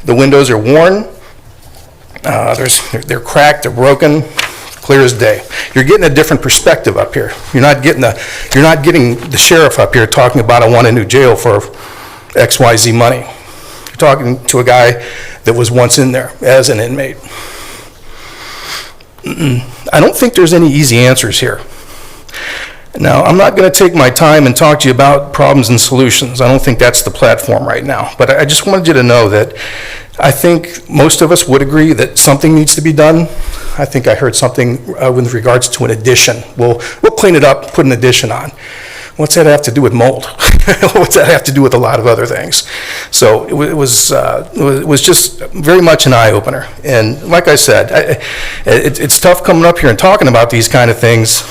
The windows are worn, they're cracked, they're broken. clear as day. You're getting a different perspective up here. You're not getting the sheriff up here talking about, I want a new jail for XYZ money. You're talking to a guy that was once in there as an inmate. I don't think there's any easy answers here. Now, I'm not going to take my time and talk to you about problems and solutions. I don't think that's the platform right now. But I just wanted you to know that I think most of us would agree that something needs to be done. I think I heard something with regards to an addition. We'll clean it up, put an addition on. What's that have to do with mold? What's that have to do with a lot of other things? So it was just very much an eye-opener. And like I said, it's tough coming up here and talking about these kind of things,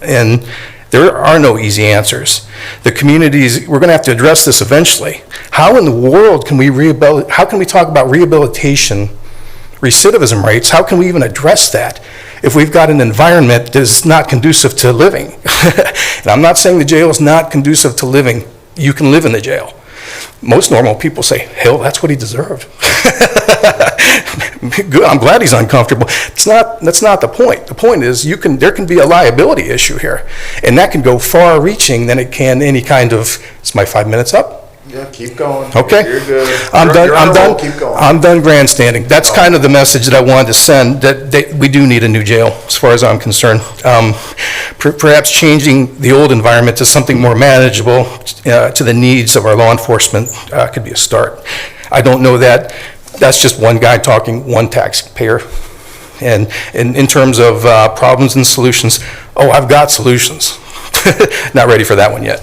and there are no easy answers. The communities, we're going to have to address this eventually. How in the world can we how can we talk about rehabilitation, recidivism rates? How can we even address that if we've got an environment that is not conducive to living? And I'm not saying the jail is not conducive to living. You can live in the jail. Most normal people say, hell, that's what he deserved. Good, I'm glad he's uncomfortable. That's not the point. The point is there can be a liability issue here, and that can go far reaching than it can any kind of, is my 5 minutes up? Yeah, keep going. Okay. You're good. I'm You're on a roll. done. Keep going. I'm done grandstanding. That's kind of the message that I wanted to send, that we do need a new jail, as far as I'm concerned. Perhaps changing the old environment to something more manageable to the needs of our law enforcement could be a start. I don't know that. That's just one guy talking, one taxpayer. And in terms of problems and solutions, I've got solutions. Not ready for that one yet.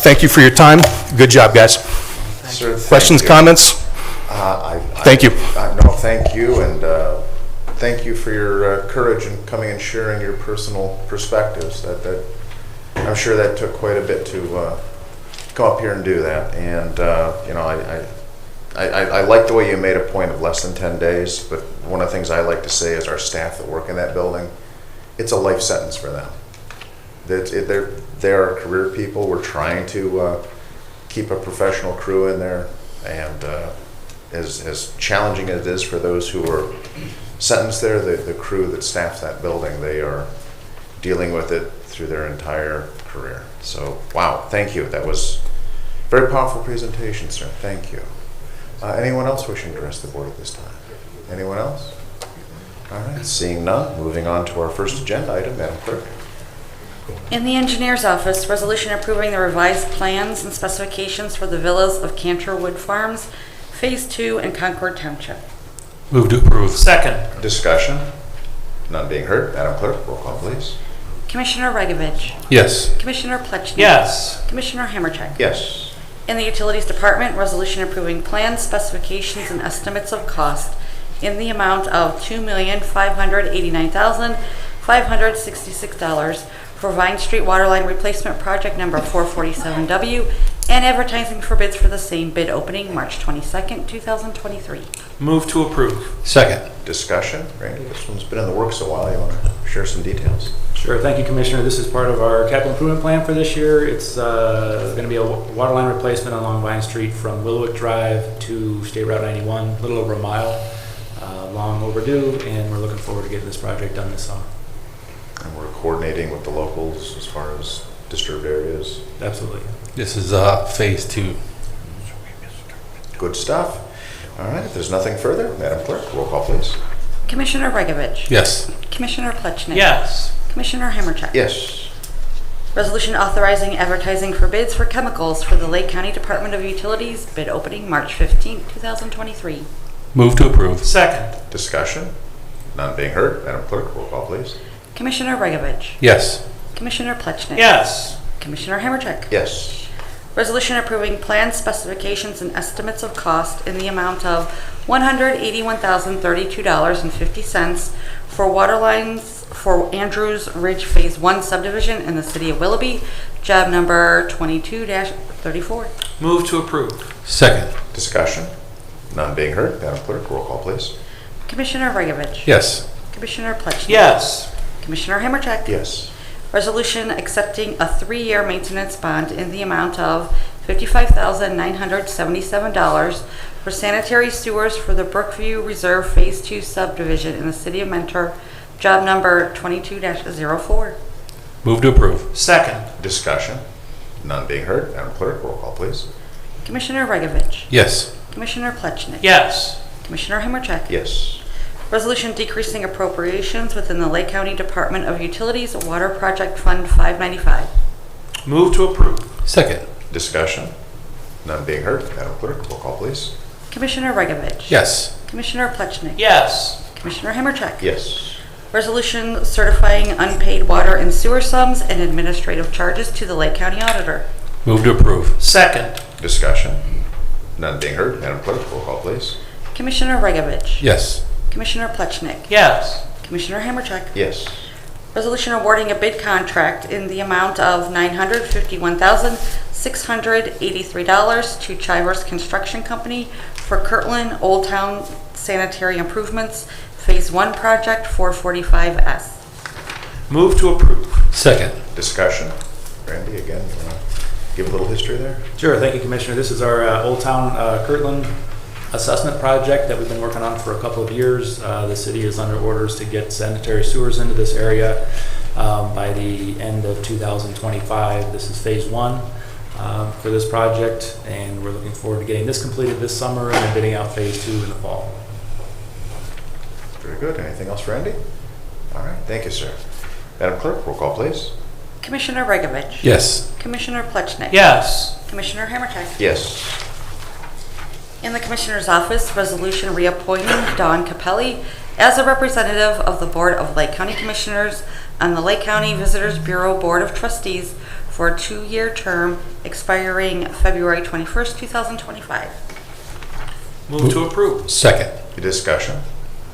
Thank you for your time. Good job, guys. Sir, thank Questions, you. comments? Thank you. No, thank you, and thank you for your courage in coming and sharing your personal perspectives. That I'm sure that took quite a bit to come up here and do that. And I like the way you made a point of less than 10 days. But one of the things I like to say is our staff that work in that building, it's a life sentence for them. They're career people. We're trying to keep a professional crew in there, and as challenging as it is for those who are sentenced there, the crew that staffs that building, they are dealing with it through their entire career. So, wow, thank you. That was a very powerful presentation, sir. Thank you. Anyone else wishing to address the board at this time? Anyone else? All right, seeing none, moving on to our first agenda item, Madam Clerk. In the engineer's office, resolution approving the revised plans and specifications for the villas of Canterwood Farms, Phase 2 in Concord Township. Move to approve. Second. Discussion? None being heard. Madam Clerk, roll call, please. Commissioner Regovich. Yes. Commissioner Plechnik. Yes. Commissioner Hammercheck. Yes. In the Utilities Department, resolution approving plans, specifications, and estimates of cost in the amount of $2,589,566 for Vine Street Waterline Replacement Project number 447W, and advertising for bids for the same, bid opening March 22nd, 2023. Move to approve. Second. Discussion? Randy, this one's been in the works a while. You want to share some details? Sure, thank you, Commissioner. This is part of our capital improvement plan for this year. It's going to be a water line replacement along Vine Street from Willowick Drive to State Route 91, a little over a mile. Long overdue, and we're looking forward to getting this project done this summer. And we're coordinating with the locals as far as disturbed areas. Absolutely. This is Phase 2. Good stuff. All right, if there's nothing further, Madam Clerk, roll call, please. Commissioner Regovich. Yes. Commissioner Plechnik. Yes. Commissioner Hammercheck. Yes. Resolution authorizing advertising for bids for chemicals for the Lake County Department of Utilities, bid opening March 15th, 2023. Move to approve. Second. Discussion? None being heard. Madam Clerk, roll call, please. Commissioner Regovich. Yes. Commissioner Plechnik. Yes. Commissioner Hammercheck. Yes. Resolution approving plans, specifications, and estimates of cost in the amount of $181,032.50 for water lines for Andrews Ridge Phase 1 subdivision in the city of Willoughby, job number 22-34. Move to approve. Second. Discussion? None being heard. Madam Clerk, roll call, please. Commissioner Regovich. Yes. Commissioner Plechnik. Yes. Commissioner Hammercheck. Yes. Resolution accepting a 3-year maintenance bond in the amount of $55,977 for sanitary sewers for the Brookview Reserve Phase 2 subdivision in the city of Mentor, Job number 22-04. Move to approve. Second. Discussion? None being heard. Madam Clerk, roll call, please. Commissioner Regovich. Yes. Commissioner Plechnik. Yes. Commissioner Hammercheck. Yes. Resolution decreasing appropriations within the Lake County Department of Utilities Water Project Fund 595. Move to approve. Second. Discussion? None being heard. Madam Clerk, roll call, please. Commissioner Regovich. Yes. Commissioner Plechnik. Yes. Commissioner Hammercheck. Yes. Resolution certifying unpaid water and sewer sums and administrative charges to the Lake County Auditor. Move to approve. Second. Discussion? None being heard. Madam Clerk, roll call, please. Commissioner Regovich. Yes. Commissioner Plechnik. Yes. Commissioner Hammercheck. Yes. Resolution awarding a bid contract in the amount of $951,683 to Chivers Construction Company for Kirtland Old Town Sanitary Improvements Phase 1 Project 445S. Move to approve. Second. Discussion? Randy, again, you want to give a little history there? Sure, thank you, Commissioner. This is our Old Town Kirtland assessment project that we've been working on for a couple of years. The city is under orders to get sanitary sewers into this area by the end of 2025. This is phase 1 for this project, and we're looking forward to getting this completed this summer and then bidding out phase 2 in the fall. Very good. Anything else for Randy? All right. Thank you, sir. Madam Clerk, roll call, please. Commissioner Regovich. Yes. Commissioner Plechnik. Yes. Commissioner Hammercheck. Yes. In the Commissioner's Office, resolution reappointing Dawn Capelli as a representative of the Board of Lake County Commissioners on the Lake County Visitors Bureau Board of Trustees for a 2-year term expiring February 21st, 2025. Move to approve. Second. Discussion?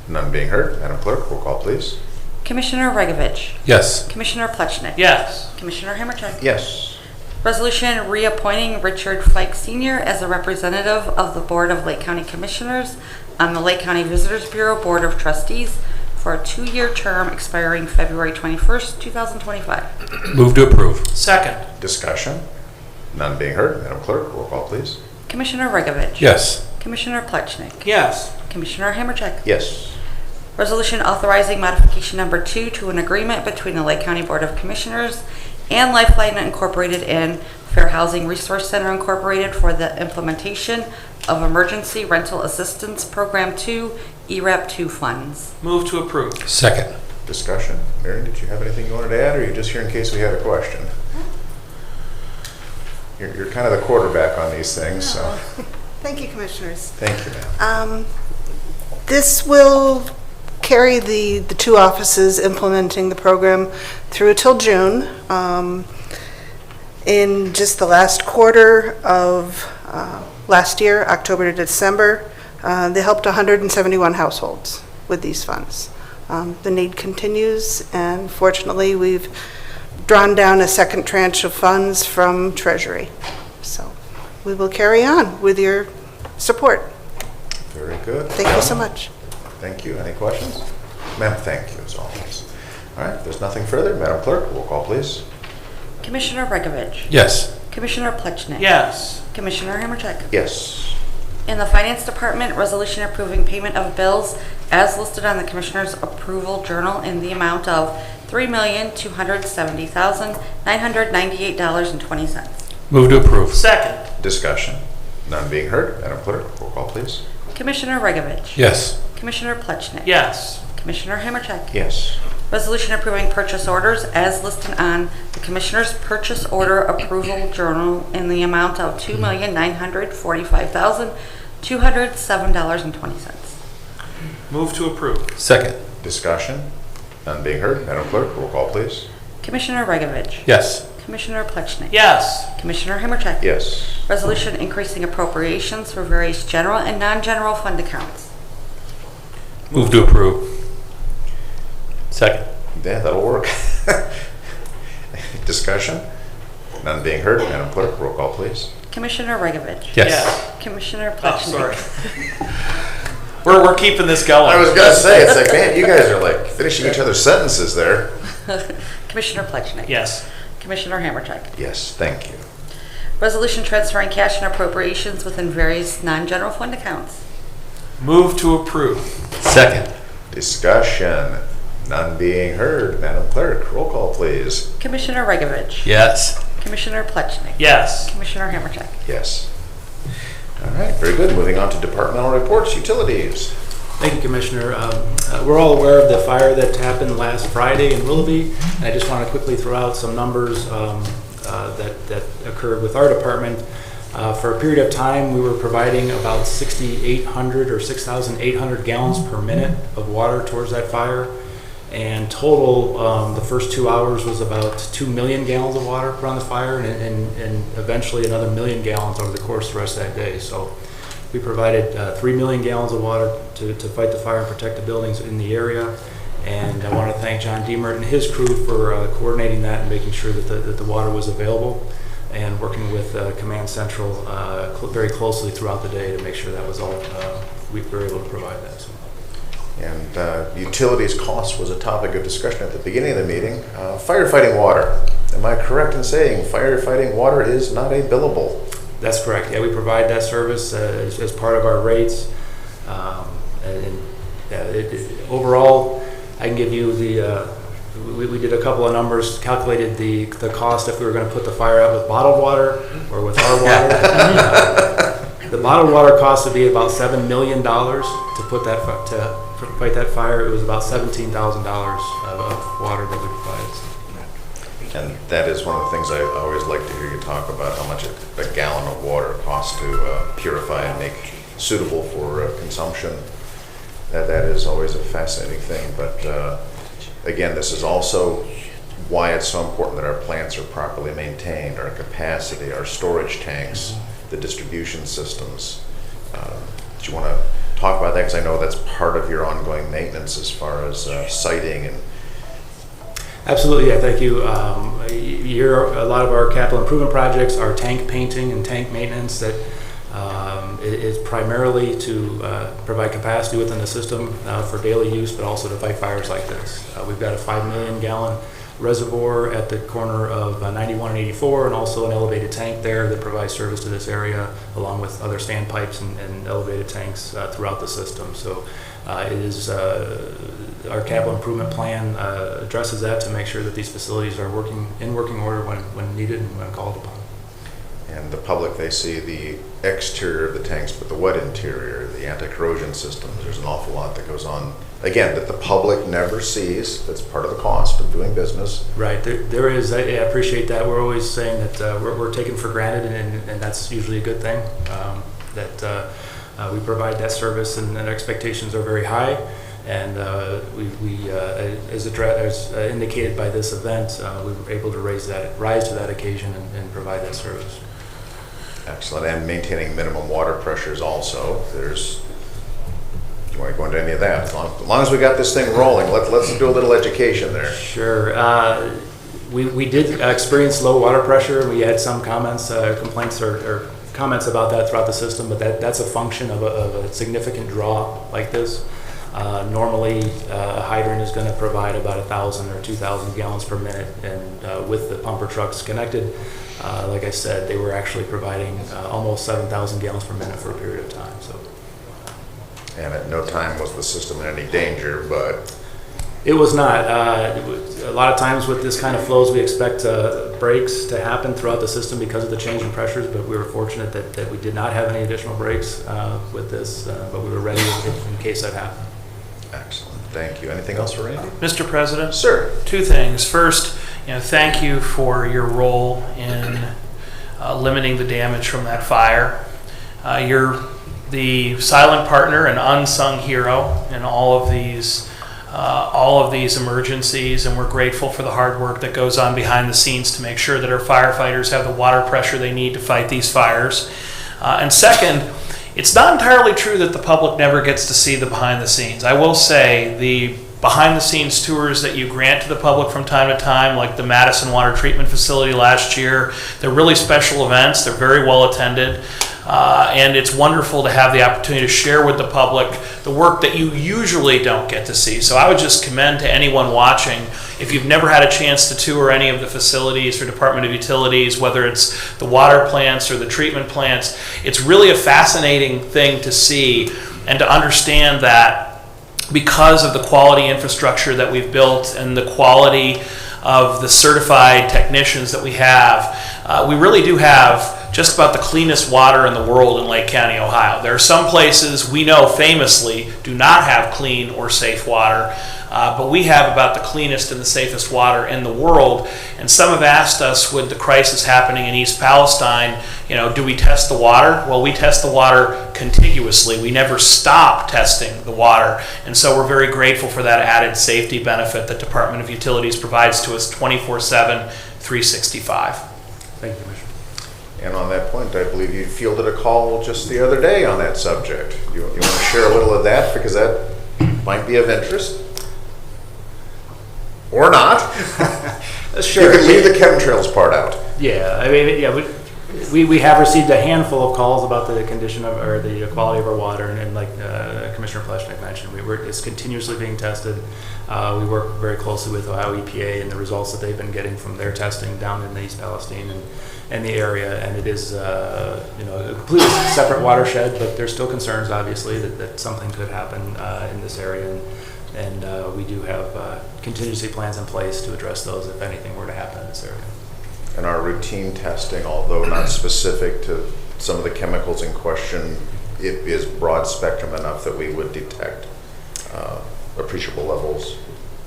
None being heard. Madam Clerk, roll call, please. Commissioner Regovich. Yes. Commissioner Plechnik. Yes. Commissioner Hammercheck. Yes. Resolution reappointing Richard Fike Sr. as a representative of the Board of Lake County Commissioners on the Lake County Visitors Bureau Board of Trustees for a 2-year term expiring February 21st, 2025. Move to approve. Second. Discussion? None being heard. Madam Clerk, roll call, please. Commissioner Regovich. Yes. Commissioner Plechnik. Yes. Commissioner Hammercheck. Yes. Resolution authorizing modification number 2 to an agreement between the Lake County Board of Commissioners and Lifeline Incorporated and Fair Housing Resource Center Incorporated for the implementation of Emergency Rental Assistance Program 2 ERAP 2 funds. Move to approve. Second. Discussion? Mary, did you have anything you wanted to add, or are you just here in case we had a question? You're kind of the quarterback on these things, so Thank you, Commissioners. thank you, ma'am. This will carry the two offices implementing the program through till June. In just the last quarter of last year, October to December, they helped 171 households with these funds. The need continues, and fortunately, we've drawn down a second tranche of funds from Treasury. So we will carry on with your support. Very good. Thank you so much. Thank you. Any questions? Ma'am, thank you as always. All right, if there's nothing further, Madam Clerk, roll call, please. Commissioner Regovich. Yes. Commissioner Plechnik. Yes. Commissioner Hammercheck. Yes. In the Finance Department, resolution approving payment of bills as listed on the Commissioner's Approval Journal in the amount of $3,270,998.20. Move to approve. Second. Discussion? None being heard. Madam Clerk, roll call, please. Commissioner Regovich. Yes. Commissioner Plechnik. Yes. Commissioner Hammercheck. Yes. Resolution approving purchase orders as listed on the Commissioner's Purchase Order Approval Journal in the amount of $2,945,207.20. Move to approve. Second. Discussion? None being heard. Madam Clerk, roll call, please. Commissioner Regovich. Yes. Commissioner Plechnik. Yes. Commissioner Hammercheck. Yes. Resolution increasing appropriations for various general and non-general fund accounts. Move to approve. Second. Yeah, that'll work. Discussion? None being heard. Madam Clerk, roll call, please. Commissioner Regovich. Yes. Commissioner Oh, Plechnik. sorry. We're keeping this going. I was going to say, it's like, man, you guys are like finishing each other's sentences there. Commissioner Plechnik. Yes. Commissioner Hammercheck. Yes, thank you. Resolution transferring cash and appropriations within various non-general fund accounts. Move to approve. Second. Discussion? None being heard. Madam Clerk, roll call, please. Commissioner Regovich. Yes. Commissioner Plechnik. Yes. Commissioner Hammercheck. Yes. All right, very good. Moving on to departmental reports, utilities. Thank you, Commissioner. We're all aware of the fire that happened last Friday in Willoughby. And I just want to quickly throw out some numbers that occurred with our department. For a period of time, we were providing about 6,800 or 6,800 gallons per minute of water towards that fire. And total, the first 2 hours was about 2 million gallons of water put on the fire, and eventually another 1 million gallons over the course of the rest of that day. So we provided 3 million gallons of water to fight the fire and protect the buildings in the area. And I want to thank John Deemert and his crew for coordinating that and making sure that the water was available, and working with Command Central very closely throughout the day to make sure that was all, we were able to provide that. So. And utilities costs was a topic of discussion at the beginning of the meeting. Firefighting water. Am I correct in saying firefighting water is not a billable? That's correct. Yeah, we provide that service as part of our rates. Overall, I can give you the, we did a couple of numbers, calculated the cost if we were going to put the fire out with bottled water or with our water. The bottled water cost would be about $7 million to put that to fight that fire. It was about $17,000 of water that we provided. And that is one of the things I always like to hear you talk about, how much a gallon of water costs to purify and make suitable for consumption. That is always a fascinating thing. But again, this is also why it's so important that our plants are properly maintained, our capacity, our storage tanks, the distribution systems. Do you want to talk about that? Because I know that's part of your ongoing maintenance as far as siting and. Absolutely, yeah, thank you. A lot of our capital improvement projects are tank painting and tank maintenance that is primarily to provide capacity within the system for daily use, but also to fight fires like this. We've got a 5 million gallon reservoir at the corner of 91 and 84, and also an elevated tank there that provides service to this area, along with other standpipes and elevated tanks throughout the system. So it is our capital improvement plan addresses that to make sure that these facilities are in working order when needed and when called upon. And the public, they see the exterior of the tanks, but the wet interior, the anti-corrosion systems, there's an awful lot that goes on, again, that the public never sees. That's part of the cost of doing business. Right, there is, I appreciate that. We're always saying that we're taken for granted, and that's usually a good thing, that we provide that service, and expectations are very high. And as indicated by this event, we were able to rise to that occasion and provide that service. Excellent. And maintaining minimum water pressures also. Do you want to go into any of that? As long as we got this thing rolling, let's do a little education there. Sure. We did experience low water pressure, and we had some complaints or comments about that throughout the system, but that's a function of a significant draw like this. Normally, a hydrant is going to provide about 1,000 or 2,000 gallons per minute, and with the pumper trucks connected, like I said, they were actually providing almost 7,000 gallons per minute for a period of time. So, and at no time was the system in any danger, but it was not. A lot of times with this kind of flows, we expect breaks to happen throughout the system because of the change in pressures, but we were fortunate that we did not have any additional breaks with this, but we were ready in case that happened. Excellent. Thank you. Anything else for Randy? Mr. President? Sir. Two things. First, thank you for your role in limiting the damage from that fire. You're the silent partner and unsung hero in all of these emergencies, and we're grateful for the hard work that goes on behind the scenes to make sure that our firefighters have the water pressure they need to fight these fires. And second, it's not entirely true that the public never gets to see the behind the scenes. I will say the behind the scenes tours that you grant to the public from time to time, like the Madison Water Treatment Facility last year, they're really special events. They're very well attended. And it's wonderful to have the opportunity to share with the public the work that you usually don't get to see. So I would just commend to anyone watching, if you've never had a chance to tour any of the facilities for Department of Utilities, whether it's the water plants or the treatment plants, it's really a fascinating thing to see and to understand that because of the quality infrastructure that we've built and the quality of the certified technicians that we have, we really do have just about the cleanest water in the world in Lake County, Ohio. There are some places we know famously do not have clean or safe water, but we have about the cleanest and the safest water in the world. And some have asked us, with the crisis happening in East Palestine, do we test the water? Well, we test the water contiguously. We never stop testing the water. And so we're very grateful for that added safety benefit that Department of Utilities provides to us 24/7, 365. Thank you, Commissioner. And on that point, I believe you fielded a call just the other day on that subject. You want to share a little of that, because that might be of interest? Or not? Sure. You can leave the chemtrails part out. Yeah, I mean, yeah, we have received a handful of calls about the condition of, or the quality of our water, and like Commissioner Pleshnik mentioned, it's continuously being tested. We work very closely with Ohio EPA and the results that they've been getting from their testing down in the East Palestine and the area, and it is a completely separate watershed, but there's still concerns, obviously, that something could happen in this area, and we do have contingency plans in place to address those if anything were to happen in this area. And our routine testing, although not specific to some of the chemicals in question, it is broad spectrum enough that we would detect appreciable levels.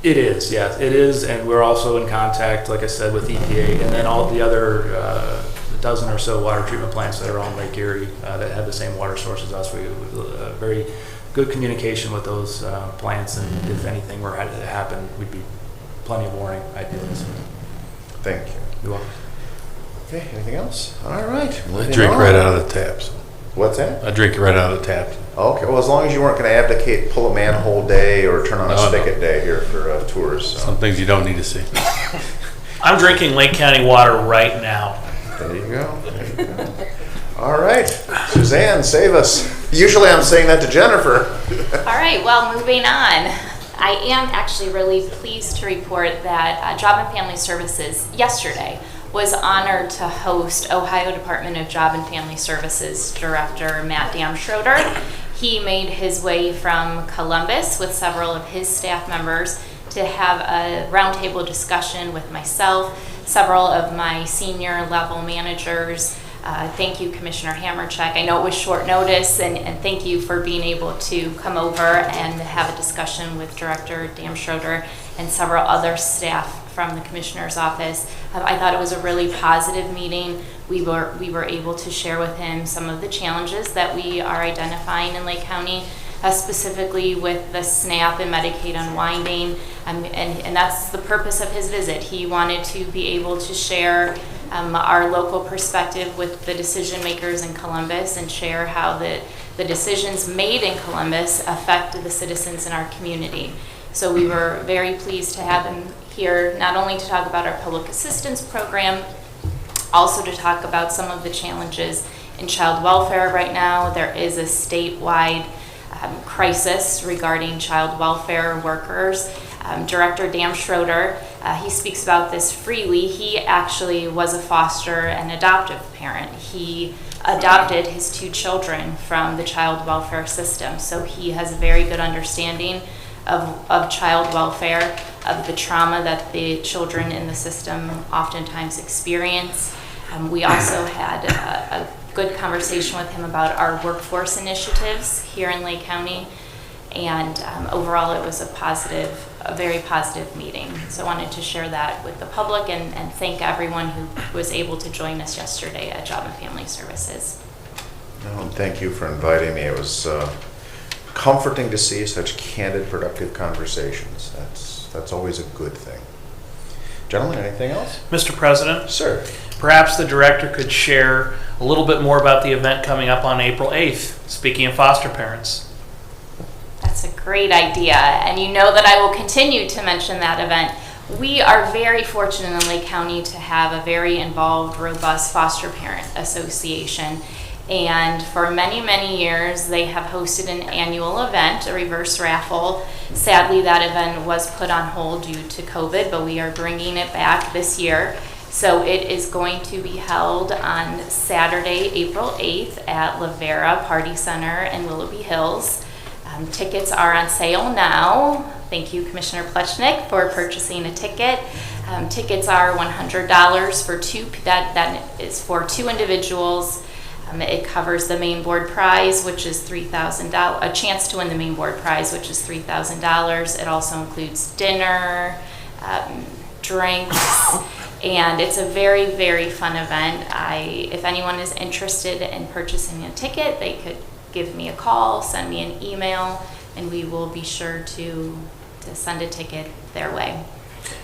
It is, yes, it is, and we're also in contact, like I said, with EPA, and then all the other dozen or so water treatment plants that are on Lake Erie that have the same water source as us. We have very good communication with those plants, and if anything were to happen, we'd be plenty of warning, ideally. Thank you. You're welcome. Okay, anything else? All right. I drink right out of the taps. What's that? I drink right out of the taps. Okay, well, as long as you weren't going to abdicate pull a manhole day or turn on a spigot day here for tours. So. Some things you don't need to see. I'm drinking Lake County water right now. There you go. There you go. All right, Suzanne, save us. Usually I'm saying that to Jennifer. All right, well, moving on. I am actually really pleased to report that Job and Family Services yesterday was honored to host Ohio Department of Job and Family Services Director Matt Damschroeder. He made his way from Columbus with several of his staff members to have a roundtable discussion with myself, several of my senior level managers. Thank you, Commissioner Hamercheck. I know it was short notice, and thank you for being able to come over and have a discussion with Director Damschroeder and several other staff from the Commissioner's office. I thought it was a really positive meeting. We were able to share with him some of the challenges that we are identifying in Lake County, specifically with the SNAP and Medicaid unwinding, and that's the purpose of his visit. He wanted to be able to share our local perspective with the decision makers in Columbus and share how the decisions made in Columbus affect the citizens in our community. So we were very pleased to have him here, not only to talk about our public assistance program, also to talk about some of the challenges in child welfare right now. There is a statewide crisis regarding child welfare workers. Director Damschroeder, he speaks about this freely. He actually was a foster and adoptive parent. He adopted his 2 children from the child welfare system, so he has a very good understanding of child welfare, of the trauma that the children in the system oftentimes experience. We also had a good conversation with him about our workforce initiatives here in Lake County, and overall it was a very positive meeting. So I wanted to share that with the public and thank everyone who was able to join us yesterday at Job and Family Services. No, thank you for inviting me. It was comforting to see such candid, productive conversations. That's always a good thing. Gentlemen, anything else? Mr. President? Sir. Perhaps the director could share a little bit more about the event coming up on April 8th, speaking of foster parents. That's a great idea, and you know that I will continue to mention that event. We are very fortunate in Lake County to have a very involved, robust foster parent association. And for many, many years, they have hosted an annual event, a reverse raffle. Sadly, that event was put on hold due to COVID, but we are bringing it back this year. So it is going to be held on Saturday, April 8th at La Vera Party Center in Willoughby Hills. Tickets are on sale now. Thank you, Commissioner Plechnik, for purchasing a ticket. Tickets are $100 for two. That is for 2 individuals. It covers the main board prize, which is $3,000. A chance to win the main board prize, which is $3,000. It also includes dinner, drinks, and it's a very, very fun event. If anyone is interested in purchasing a ticket, they could give me a call, send me an email, and we will be sure to send a ticket their way.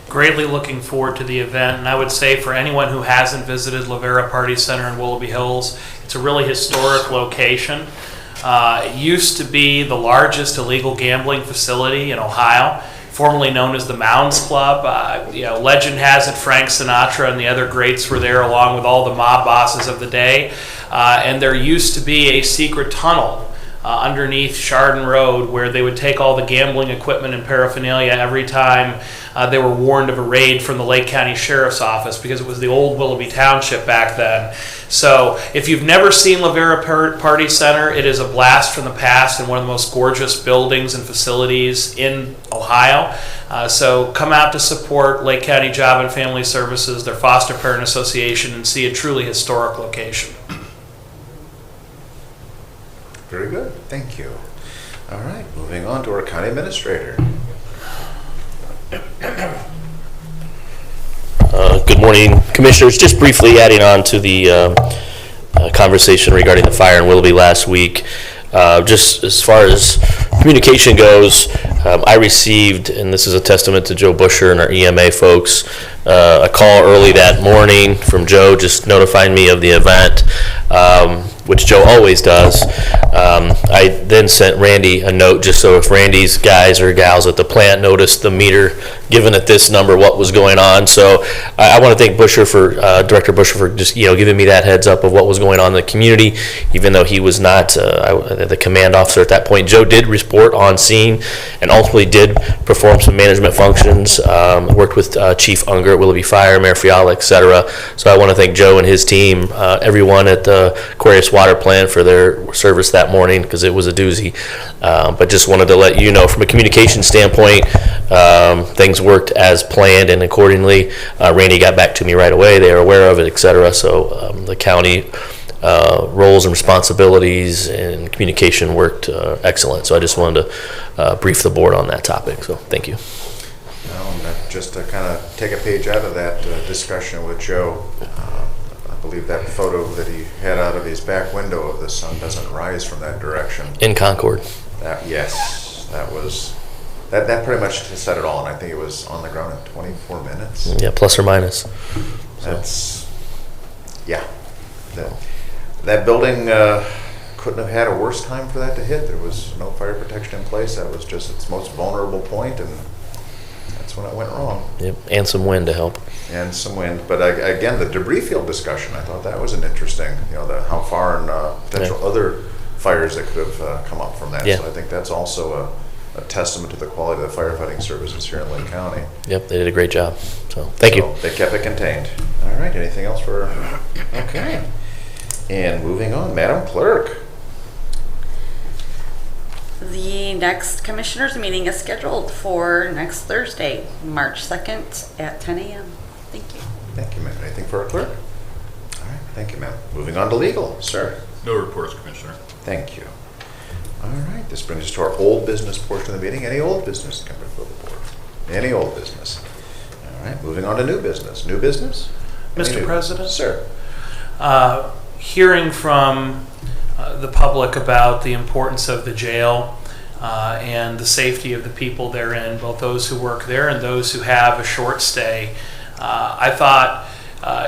Greatly looking forward to the event, and I would say for anyone who hasn't visited Lavera Party Center in Willoughby Hills, it's a really historic location. It used to be the largest illegal gambling facility in Ohio, formerly known as the Mounds Club. Legend has it Frank Sinatra and the other greats were there along with all the mob bosses of the day. And there used to be a secret tunnel underneath Chardon Road where they would take all the gambling equipment and paraphernalia every time they were warned of a raid from the Lake County Sheriff's Office, because it was the old Willoughby Township back then. So if you've never seen Lavera Party Center, it is a blast from the past and one of the most gorgeous buildings and facilities in Ohio. So come out to support Lake County Job and Family Services, their foster parent association, and see a truly historic location. Very good, thank you. All right, moving on to our county administrator. Good morning, Commissioners. Just briefly adding on to the conversation regarding the fire in Willoughby last week. Just as far as communication goes, I received, and this is a testament to Joe Busher and our EMA folks, a call early that morning from Joe just notifying me of the event, which Joe always does. I then sent Randy a note just so if Randy's guys or gals at the plant noticed the meter given at this number what was going on. So I want to thank Busher for Director Busher for just giving me that heads up of what was going on in the community, even though he was not the command officer at that point. Joe did report on scene and ultimately did perform some management functions. Worked with Chief Unger at Willoughby Fire, Mayor Fiala, etc. So I want to thank Joe and his team, everyone at the Aquarius Water Plant for their service that morning, because it was a doozy. But just wanted to let you know from a communication standpoint, things worked as planned and accordingly. Randy got back to me right away. They are aware of it, etc. So the county roles and responsibilities and communication worked excellent. So I just wanted to brief the board on that topic. So thank you. Just to kind of take a page out of that discussion with Joe, I believe that photo that he had out of his back window of the sun doesn't rise from that direction. In Concord. Yes, that pretty much said it all, and I think it was on the ground in 24 minutes. Yeah, plus or minus. That's, yeah. That building couldn't have had a worse time for that to hit. There was no fire protection in place. That was just its most vulnerable point, and that's when it went wrong. Yep, and some wind to help. And some wind, but again, the debris field discussion, I thought that was an interesting, how far and potential other fires that could have come up from that. Yeah. So I think that's also a testament to the quality of the firefighting services here in Lake County. Yep, they did a great job. So thank you. They kept it contained. All right, anything else for, okay. And moving on, Madam Clerk. The next commissioners meeting is scheduled for next Thursday, March 2nd at 10 a.m. Thank you. Thank you, ma'am. Anything for our clerk? All right, thank you, ma'am. Moving on to legal, sir. No reports, Commissioner. Thank you. All right, this brings us to our old business portion of the meeting. Any old business to come before the board? Any old business? All right, moving on to new business. New business? Mr. President? Sir. Hearing from the public about the importance of the jail and the safety of the people therein, both those who work there and those who have a short stay. I thought,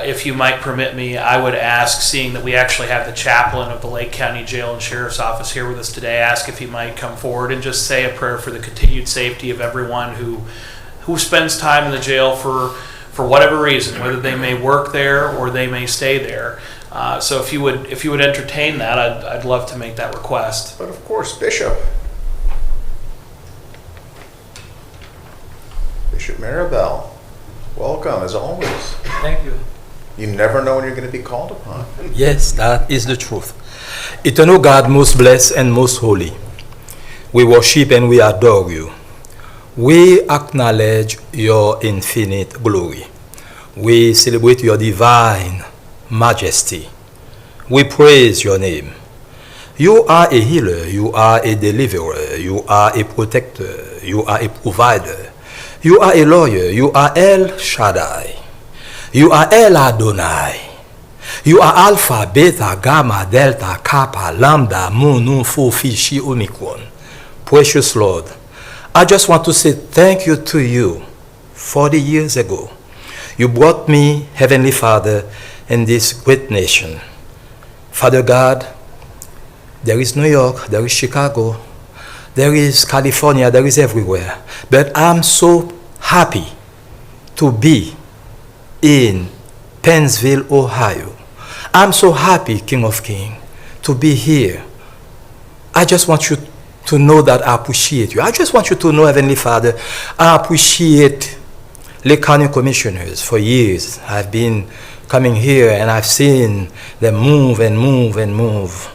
if you might permit me, I would ask, seeing that we actually have the chaplain of the Lake County Jail and Sheriff's Office here with us today, ask if he might come forward and just say a prayer for the continued safety of everyone who spends time in the jail for whatever reason, whether they may work there or they may stay there. So if you would entertain that, I'd love to make that request. But of course, Bishop. Bishop Maribel, welcome as always. Thank you. You never know when you're going to be called upon. Yes, that is the truth. Eternal God, most blessed and most holy, We worship and we adore you. We acknowledge your infinite glory. We celebrate your divine majesty. We praise your name. You are a healer, you are a deliverer, you are a protector, you are a provider, you are a lawyer, you are El Shaddai, you are El Adonai, you are Alpha, Beta, Gamma, Delta, Kappa, Lambda, Mu, Nu, Fu, Phi, Chi, Omicron. Precious Lord, I just want to say thank you to you. 40 years ago, you brought me, Heavenly Father, in this great nation. Father God, there is New York, there is Chicago, there is California, there is everywhere. But I'm so happy to be in Pennsville, Ohio. I'm so happy, King of Kings, to be here. I just want you to know that I appreciate you. I just want you to know, Heavenly Father, I appreciate Lake County Commissioners. For years, I've been coming here and I've seen them move and move and move.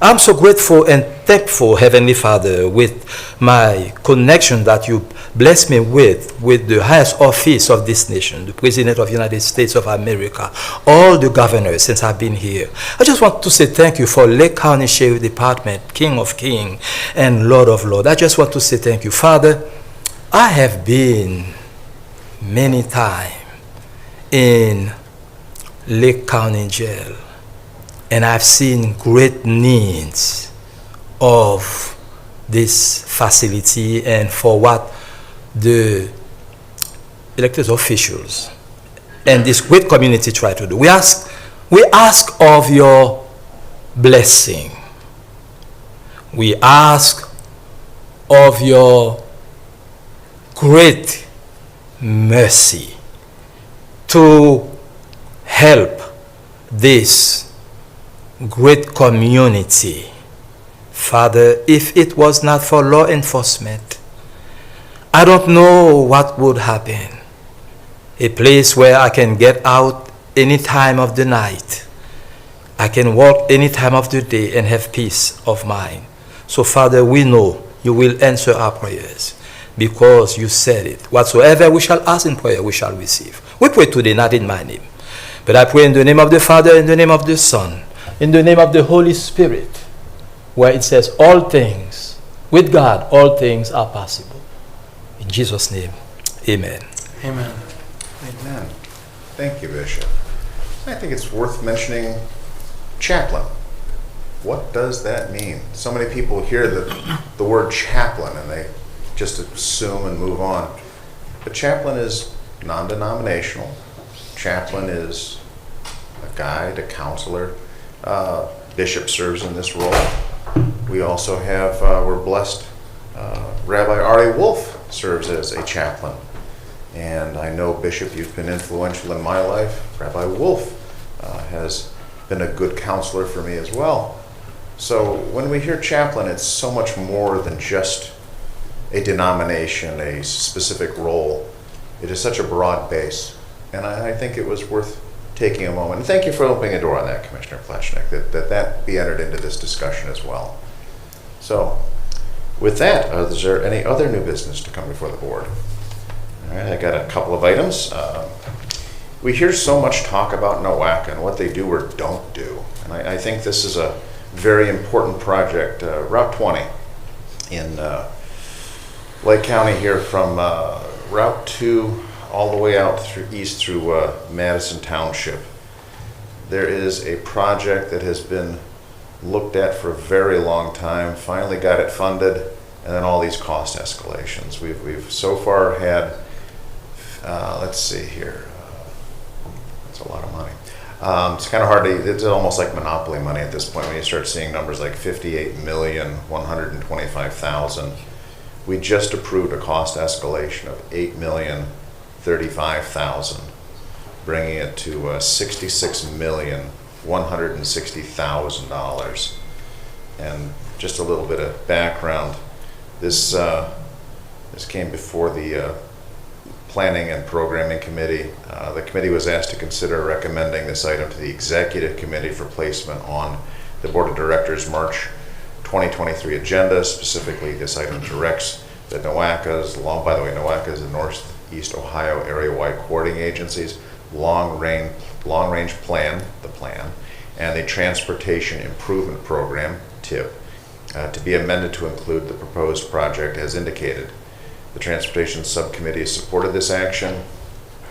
I'm so grateful and thankful, Heavenly Father, with my connection that you blessed me with the highest office of this nation, the President of the United States of America, all the governors since I've been here. I just want to say thank you for Lake County Sheriff Department, King of Kings and Lord of Lords. I just want to say thank you. Father, I have been many times in Lake County Jail, and I've seen great needs of this facility and for what the elected officials and this great community try to do. We ask of your blessing. We ask of your great mercy to help this great community. Father, if it was not for law enforcement, I don't know what would happen. A place where I can get out any time of the night. I can walk any time of the day and have peace of mind. So Father, we know you will answer our prayers because you said it. Whatsoever we shall ask in prayer, we shall receive. We pray today, not in my name, but I pray in the name of the Father, in the name of the Son, in the name of the Holy Spirit, where it says all things, with God, all things are possible. In Jesus' name, amen. Amen. Amen. Thank you, Bishop. I think it's worth mentioning chaplain. What does that mean? So many people hear the word chaplain and they just assume and move on. But chaplain is non-denominational. Chaplain is a guide, a counselor. Bishop serves in this role. We also have, we're blessed, Rabbi Ari Wolf serves as a chaplain. And I know, Bishop, you've been influential in my life. Rabbi Wolf has been a good counselor for me as well. So when we hear chaplain, it's so much more than just a denomination, a specific role. It is such a broad base. And I think it was worth taking a moment. And thank you for opening a door on that, Commissioner Plachnik, that be entered into this discussion as well. So with that, is there any other new business to come before the board? All right, I got a couple of items. We hear so much talk about NOAC and what they do or don't do. And I think this is a very important project. Route 20 in Lake County here from Route 2 all the way out through east through Madison Township. There is a project that has been looked at for a very long time, finally got it funded, and then all these cost escalations. We've so far had, let's see here, that's a lot of money. It's kind of hard to, it's almost like monopoly money at this point when you start seeing numbers like $58,125,000. We just approved a cost escalation of $8,035,000, bringing it to $66,160,000. And just a little bit of background, this came before the Planning and Programming Committee. The committee was asked to consider recommending this item to the Executive Committee for placement on the Board of Directors March 2023 agenda. Specifically, this item directs the NOACA's, by the way, NOACA is the Northeast Ohio Area-Wide Coordinating Agency's long-range plan, the plan, and the Transportation Improvement Program, TIP, to be amended to include the proposed project as indicated. The Transportation Subcommittee supported this action.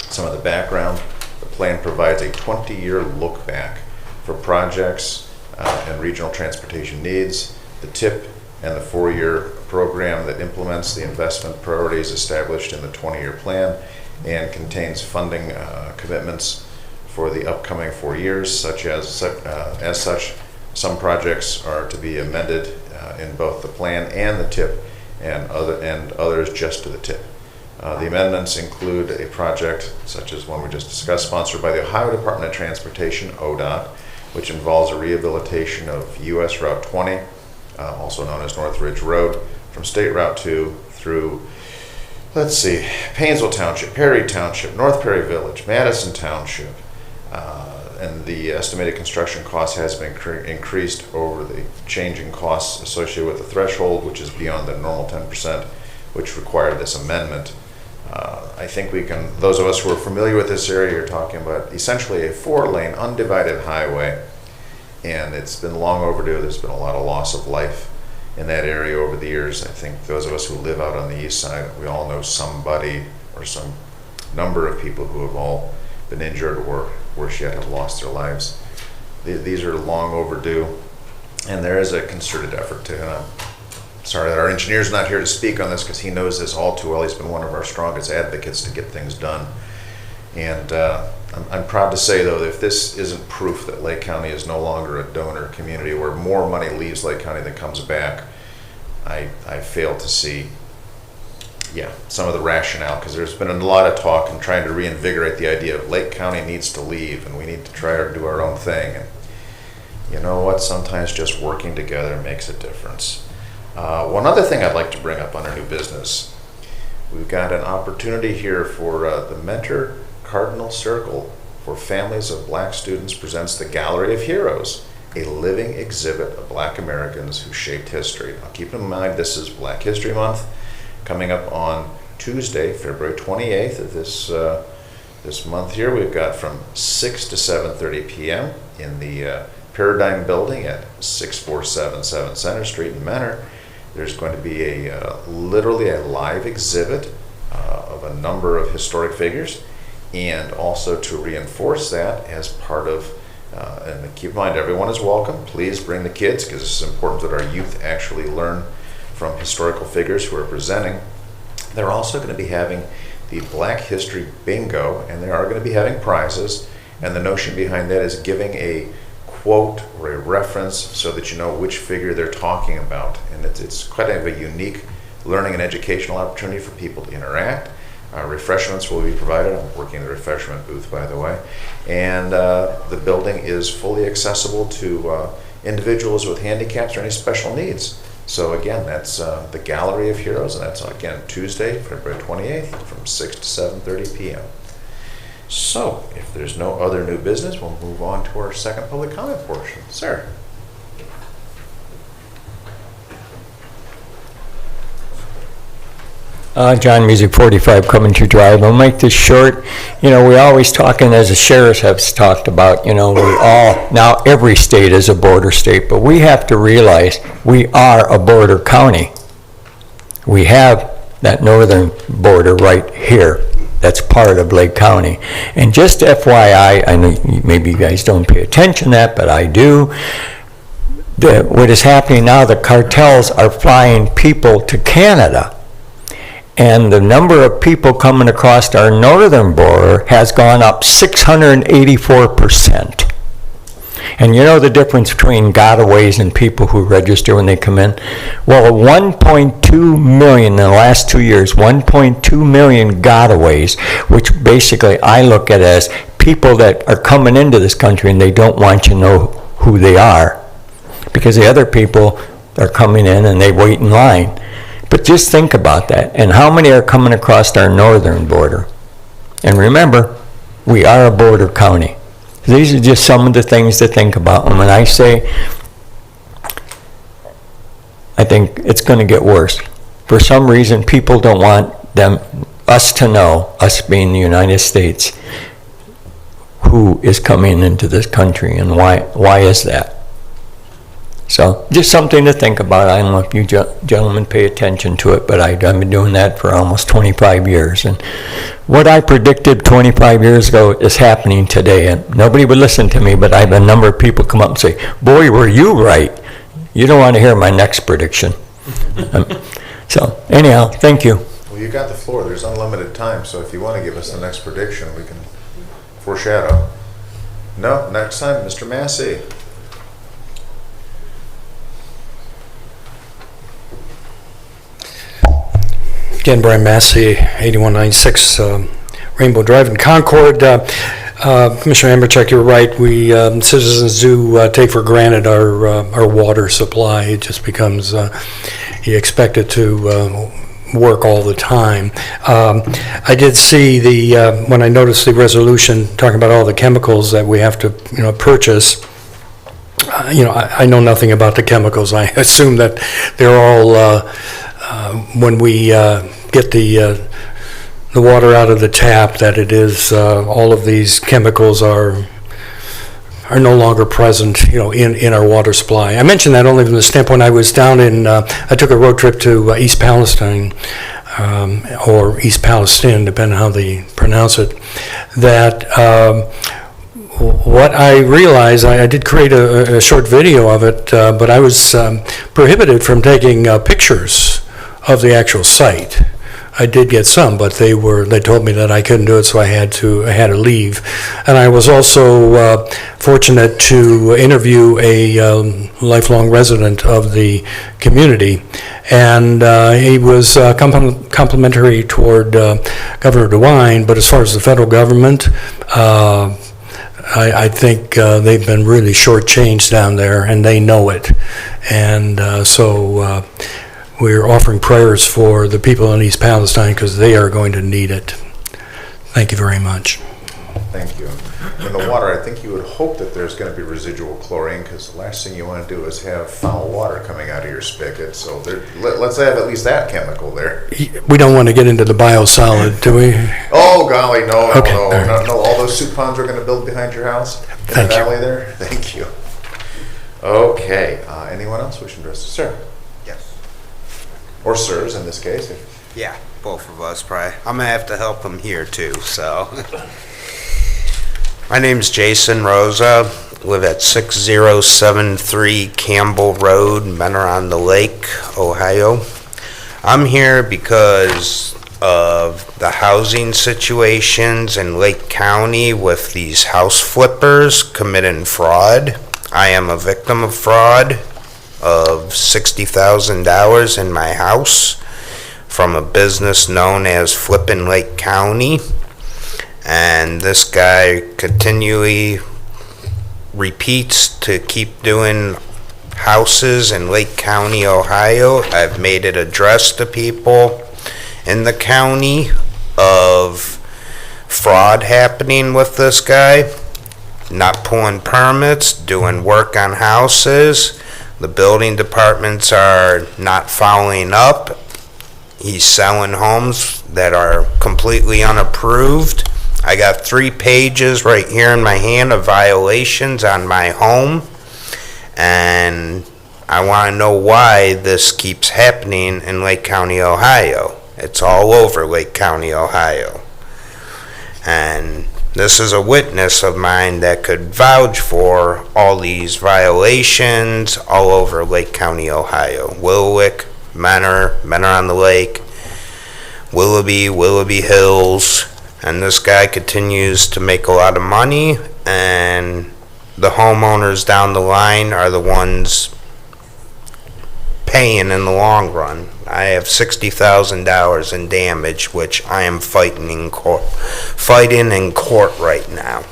Some of the background: the plan provides a 20-year look back for projects and regional transportation needs. The TIP and the 4-year program that implements the investment priorities established in the 20-year plan and contains funding commitments for the upcoming 4 years, as such, some projects are to be amended in both the plan and the TIP, and others just to the TIP. The amendments include a project such as one we just discussed, sponsored by the Ohio Department of Transportation, ODOT, which involves a rehabilitation of US Route 20, also known as North Ridge Road, from State Route 2 through, Painesville Township, Perry Township, North Perry Village, Madison Township, and the estimated construction cost has been increased over the changing costs associated with the threshold, which is beyond the normal 10%, which required this amendment. I think we can, those of us who are familiar with this area, are talking about essentially a 4-lane undivided highway, and it's been long overdue. There's been a lot of loss of life in that area over the years. I think those of us who live out on the east side, we all know somebody or some number of people who have all been injured or worse yet have lost their lives. These are long overdue, and there is a concerted effort to sorry that our engineer's not here to speak on this because he knows this all too well. He's been one of our strongest advocates to get things done. And I'm proud to say, though, that if this isn't proof that Lake County is no longer a donor community where more money leaves Lake County than comes back, I fail to see, some of the rationale, because there's been a lot of talk and trying to reinvigorate the idea of Lake County needs to leave and we need to try to do our own thing. And you know what? Sometimes just working together makes a difference. One other thing I'd like to bring up under new business, we've got an opportunity here for the Mentor Cardinal Circle for Families of Black Students presents the Gallery of Heroes, a living exhibit of Black Americans who shaped history. Now keep in mind this is Black History Month, coming up on Tuesday, February 28th of this month here. We've got from 6 to 7:30 p.m. in the Paradigm Building at 6477 Center Street in Mentor. There's going to be literally a live exhibit of a number of historic figures, and also to reinforce that as part of, and keep in mind everyone is welcome, please bring the kids because it's important that our youth actually learn from historical figures who are presenting. They're also going to be having the Black History Bingo, and they are going to be having prizes, and the notion behind that is giving a quote or a reference so that you know which figure they're talking about. And it's quite a unique learning and educational opportunity for people to interact. Refreshments will be provided. I'm working in the refreshment booth, by the way. And the building is fully accessible to individuals with handicaps or any special needs. So again, that's the Gallery of Heroes, and that's again Tuesday, February 28th from 6 to 7:30 p.m. So, if there's no other new business, we'll move on to our second public comment portion. Sir. John Music, 45 Coventry Drive. I'll make this short. You know, we always talking, as the sheriff has talked about, you know, now every state is a border state, but we have to realize we are a border county. We have that northern border right here. That's part of Lake County. And just FYI, I know maybe you guys don't pay attention to that, but I do. What is happening now, the cartels are flying people to Canada. And the number of people coming across our northern border has gone up 684%. And you know the difference between gotaways and people who register when they come in? Well, 1.2 million in the last 2 years, 1.2 million gotaways, which basically I look at as people that are coming into this country and they don't want you to know who they are. Because the other people are coming in and they wait in line. But just think about that. And how many are coming across our northern border? And remember, we are a border county. These are just some of the things to think about. And when I say I think it's going to get worse. For some reason, people don't want us to know, us being the United States, who is coming into this country and why is that? So just something to think about. I don't know if you gentlemen pay attention to it, but I've been doing that for almost 25 years. And what I predicted 25 years ago is happening today. And nobody would listen to me, but I have a number of people come up and say, boy, were you right. You don't want to hear my next prediction. So anyhow, thank you. Well, you got the floor. There's unlimited time, so if you want to give us the next prediction, we can foreshadow. No, next time, Mr. Massey. Again, Brian Massey, 8196 Rainbow Drive in Concord. Commissioner Ambercheck, you're right. We citizens do take for granted our water supply. It just becomes you expect it to work all the time. I did see when I noticed the resolution talking about all the chemicals that we have to purchase. I know nothing about the chemicals. I assume that they're all when we get the water out of the tap, that it is all of these chemicals are no longer present, in our water supply. I mention that only from the standpoint I was down in. I took a road trip to East Palestine, or East Palestine, depending on how they pronounce it. That what I realized, I did create a short video of it, but I was prohibited from taking pictures of the actual site. I did get some, but they told me that I couldn't do it, so I had to leave. And I was also fortunate to interview a lifelong resident of the community, and he was complimentary toward Governor DeWine, but as far as the federal government, I think they've been really shortchanged down there, and they know it. And so we're offering prayers for the people in East Palestine because they are going to need it. Thank you very much. Thank you. In the water, I think you would hope that there's going to be residual chlorine, because the last thing you want to do is have foul water coming out of your spigot. So let's have at least that chemical there. We don't want to get into the biosolid, do we? Oh, golly, no. Okay. No. All those soup ponds we're going to build behind your house? Thank you. Valley there? Thank you. Okay. Anyone else wishing to address? Sir? Yes. Or sirs, in this case. Yeah, both of us probably. I'm going to have to help him here too, so. My name's Jason Rosa, live at 6073 Campbell Road, Mentor-on-the-Lake, Ohio. I'm here because of the housing situations in Lake County with these house flippers committing fraud. I am a victim of fraud of $60,000 in my house from a business known as Flippin' Lake County. And this guy continually repeats to keep doing houses in Lake County, Ohio. I've made it address to people in the county of fraud happening with this guy, not pulling permits, doing work on houses. The building departments are not following up. He's selling homes that are completely unapproved. I got 3 pages right here in my hand of violations on my home, and I want to know why this keeps happening in Lake County, Ohio. It's all over Lake County, Ohio. And this is a witness of mine that could vouch for all these violations all over Lake County, Ohio. Willowick, Mentor, Mentor-on-the-Lake, Willoughby Hills. And this guy continues to make a lot of money, and the homeowners down the line are the ones paying in the long run. I have $60,000 in damage, which I am fighting in court right now.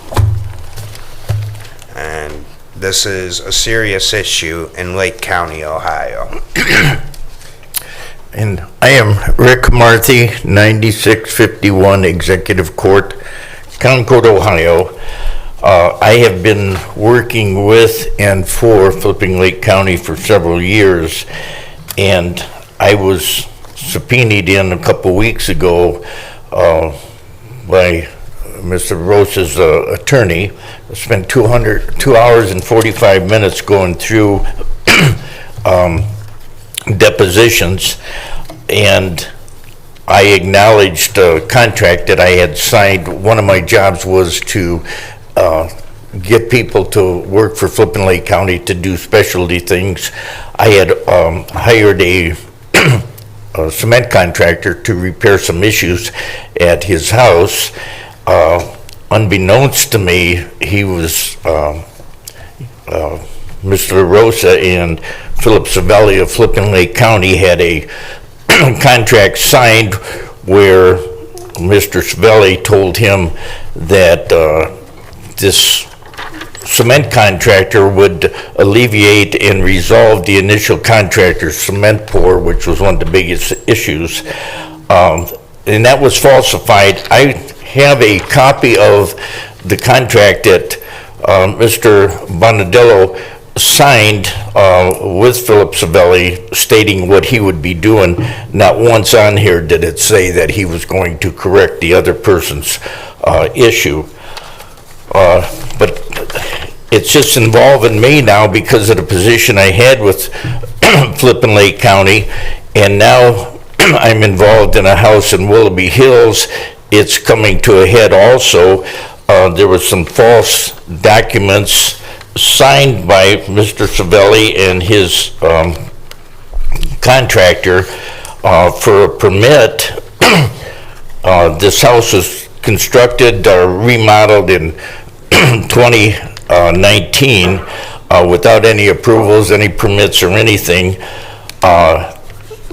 And this is a serious issue in Lake County, Ohio. And I am Rick Marthy, 9651 Executive Court, Concord, Ohio. I have been working with and for Flipping Lake County for several years, And I was subpoenaed in a couple weeks ago by Mr. Rosa's attorney. I spent 2 hours and 45 minutes going through depositions, and I acknowledged a contract that I had signed. One of my jobs was to get people to work for Flippin Lake County to do specialty things. I had hired a cement contractor to repair some issues at his house. Unbeknownst to me, he was Mr. Rosa and Philip Savelli of Flippin Lake County had a contract signed where Mr. Savelli told him that this cement contractor would alleviate and resolve the initial contractor's cement pour, which was one of the biggest issues. And that was falsified. I have a copy of the contract that Mr. Bonadillo signed with Philip Savelli stating what he would be doing. Not once on here did it say that he was going to correct the other person's issue. But it's just involving me now because of the position I had with Flippin Lake County, and now I'm involved in a house in Willoughby Hills. It's coming to a head also. There were some false documents signed by Mr. Savelli and his contractor for a permit. This house was constructed, remodeled in 2019 without any approvals, any permits or anything.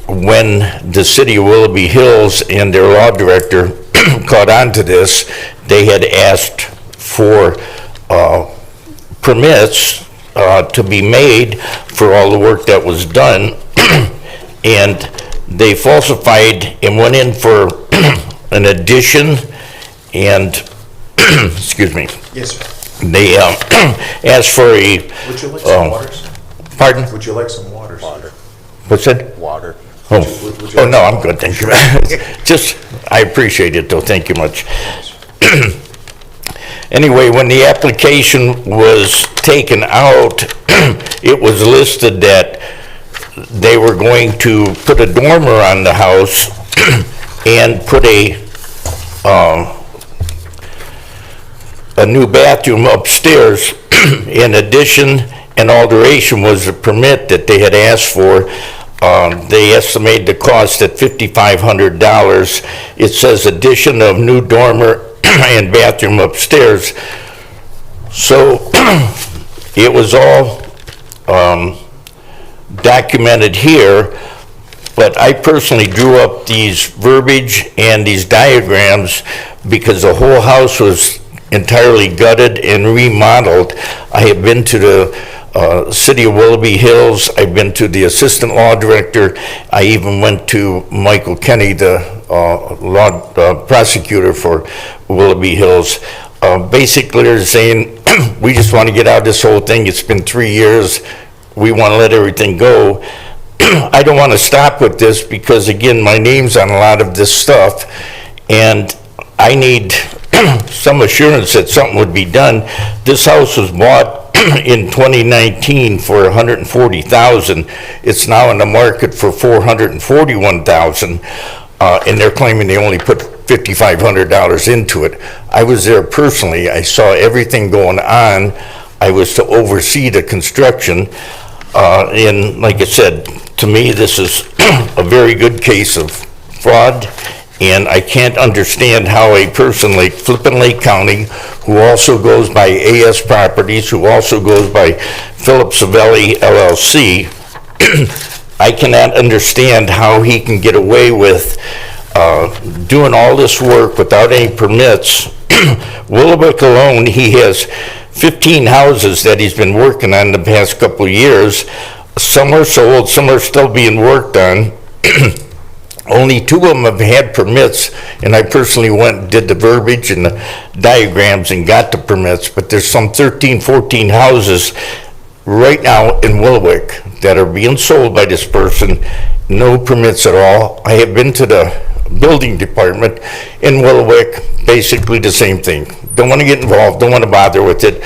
When the city of Willoughby Hills and their law director caught on to this, they had asked for permits to be made for all the work that was done, and they falsified and went in for an addition, and excuse me. Yes, sir. They asked for a. Would you like some waters? Pardon? Would you like some water? Water. What's that? Water. Oh, Would you like no, some I'm good, thank you. Just, I appreciate it though, thank you much. Anyway, when the application was taken out, it was listed that they were going to put a dormer on the house and put a new bathroom upstairs. In addition, an alteration was a permit that they had asked for. They estimated the cost at $5,500. It says addition of new dormer and bathroom upstairs. So it was all documented here, but I personally drew up these verbiage and these diagrams because the whole house was entirely gutted and remodeled. I have been to the City of Willoughby Hills. I've been to the assistant law director. I even went to Michael Kenny, the law prosecutor for Willoughby Hills. Basically, they're saying, we just want to get out of this whole thing. It's been 3 years. We want to let everything go. I don't want to stop with this because, again, my name's on a lot of this stuff, and I need some assurance that something would be done. This house was bought in 2019 for $140,000. It's now in the market for $441,000, and they're claiming they only put $5,500 into it. I was there personally. I saw everything going on. I was to oversee the construction, and like I said, to me, this is a very good case of fraud. And I can't understand how a person like Flippin Lake County, who also goes by AS Properties, who also goes by Philip Savelli LLC, I cannot understand how he can get away with doing all this work without any permits. Willowbrook alone, he has 15 houses that he's been working on the past couple of years. Some are sold, some are still being worked on. Only 2 of them have had permits, and I personally went and did the verbiage and the diagrams and got the permits, but there's some 13, 14 houses right now in Willowbrook that are being sold by this person, no permits at all. I have been to the building department in Willowick, basically the same thing. Don't want to get involved, don't want to bother with it.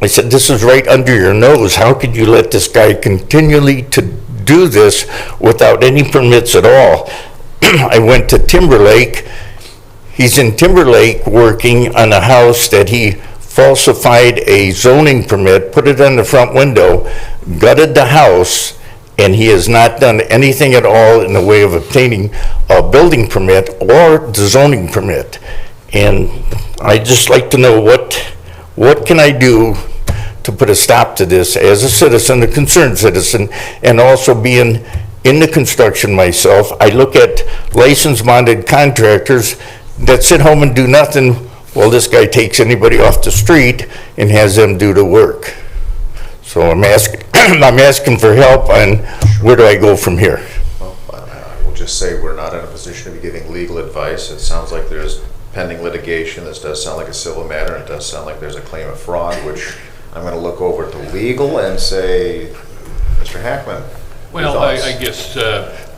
I said, this is right under your nose. How could you let this guy continually to do this without any permits at all? I went to Timberlake. He's in Timberlake working on a house that he falsified a zoning permit, put it on the front window, gutted the house, and he has not done anything at all in the way of obtaining a building permit or the zoning permit. And I'd just like to know what can I do to put a stop to this as a citizen, a concerned citizen, and also being in the construction myself. I look at licensed bonded contractors that sit home and do nothing while this guy takes anybody off the street and has them do the work. So I'm asking for help on where do I go from here? Well, I will just say we're not in a position to be giving legal advice. It sounds like there's pending litigation. This does sound like a civil matter. It does sound like there's a claim of fraud, which I'm going to look over at the legal and say, Mr. Hackman. Well, I guess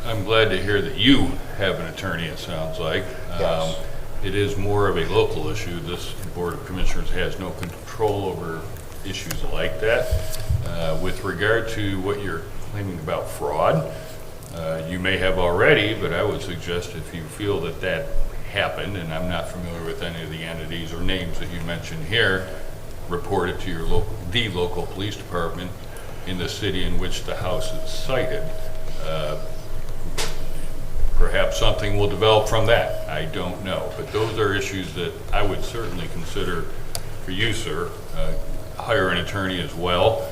I'm glad to hear that you have an attorney, it sounds like. Yes. It is more of a local issue. This Board of Commissioners has no control over issues like that. With regard to what you're claiming about fraud, you may have already, but I would suggest if you feel that that happened, and I'm not familiar with any of the entities or names that you mentioned here, report it to your local police department in the city in which the house is cited. Perhaps something will develop from that. I don't know. But those are issues that I would certainly consider for you, sir. Hire an attorney as well.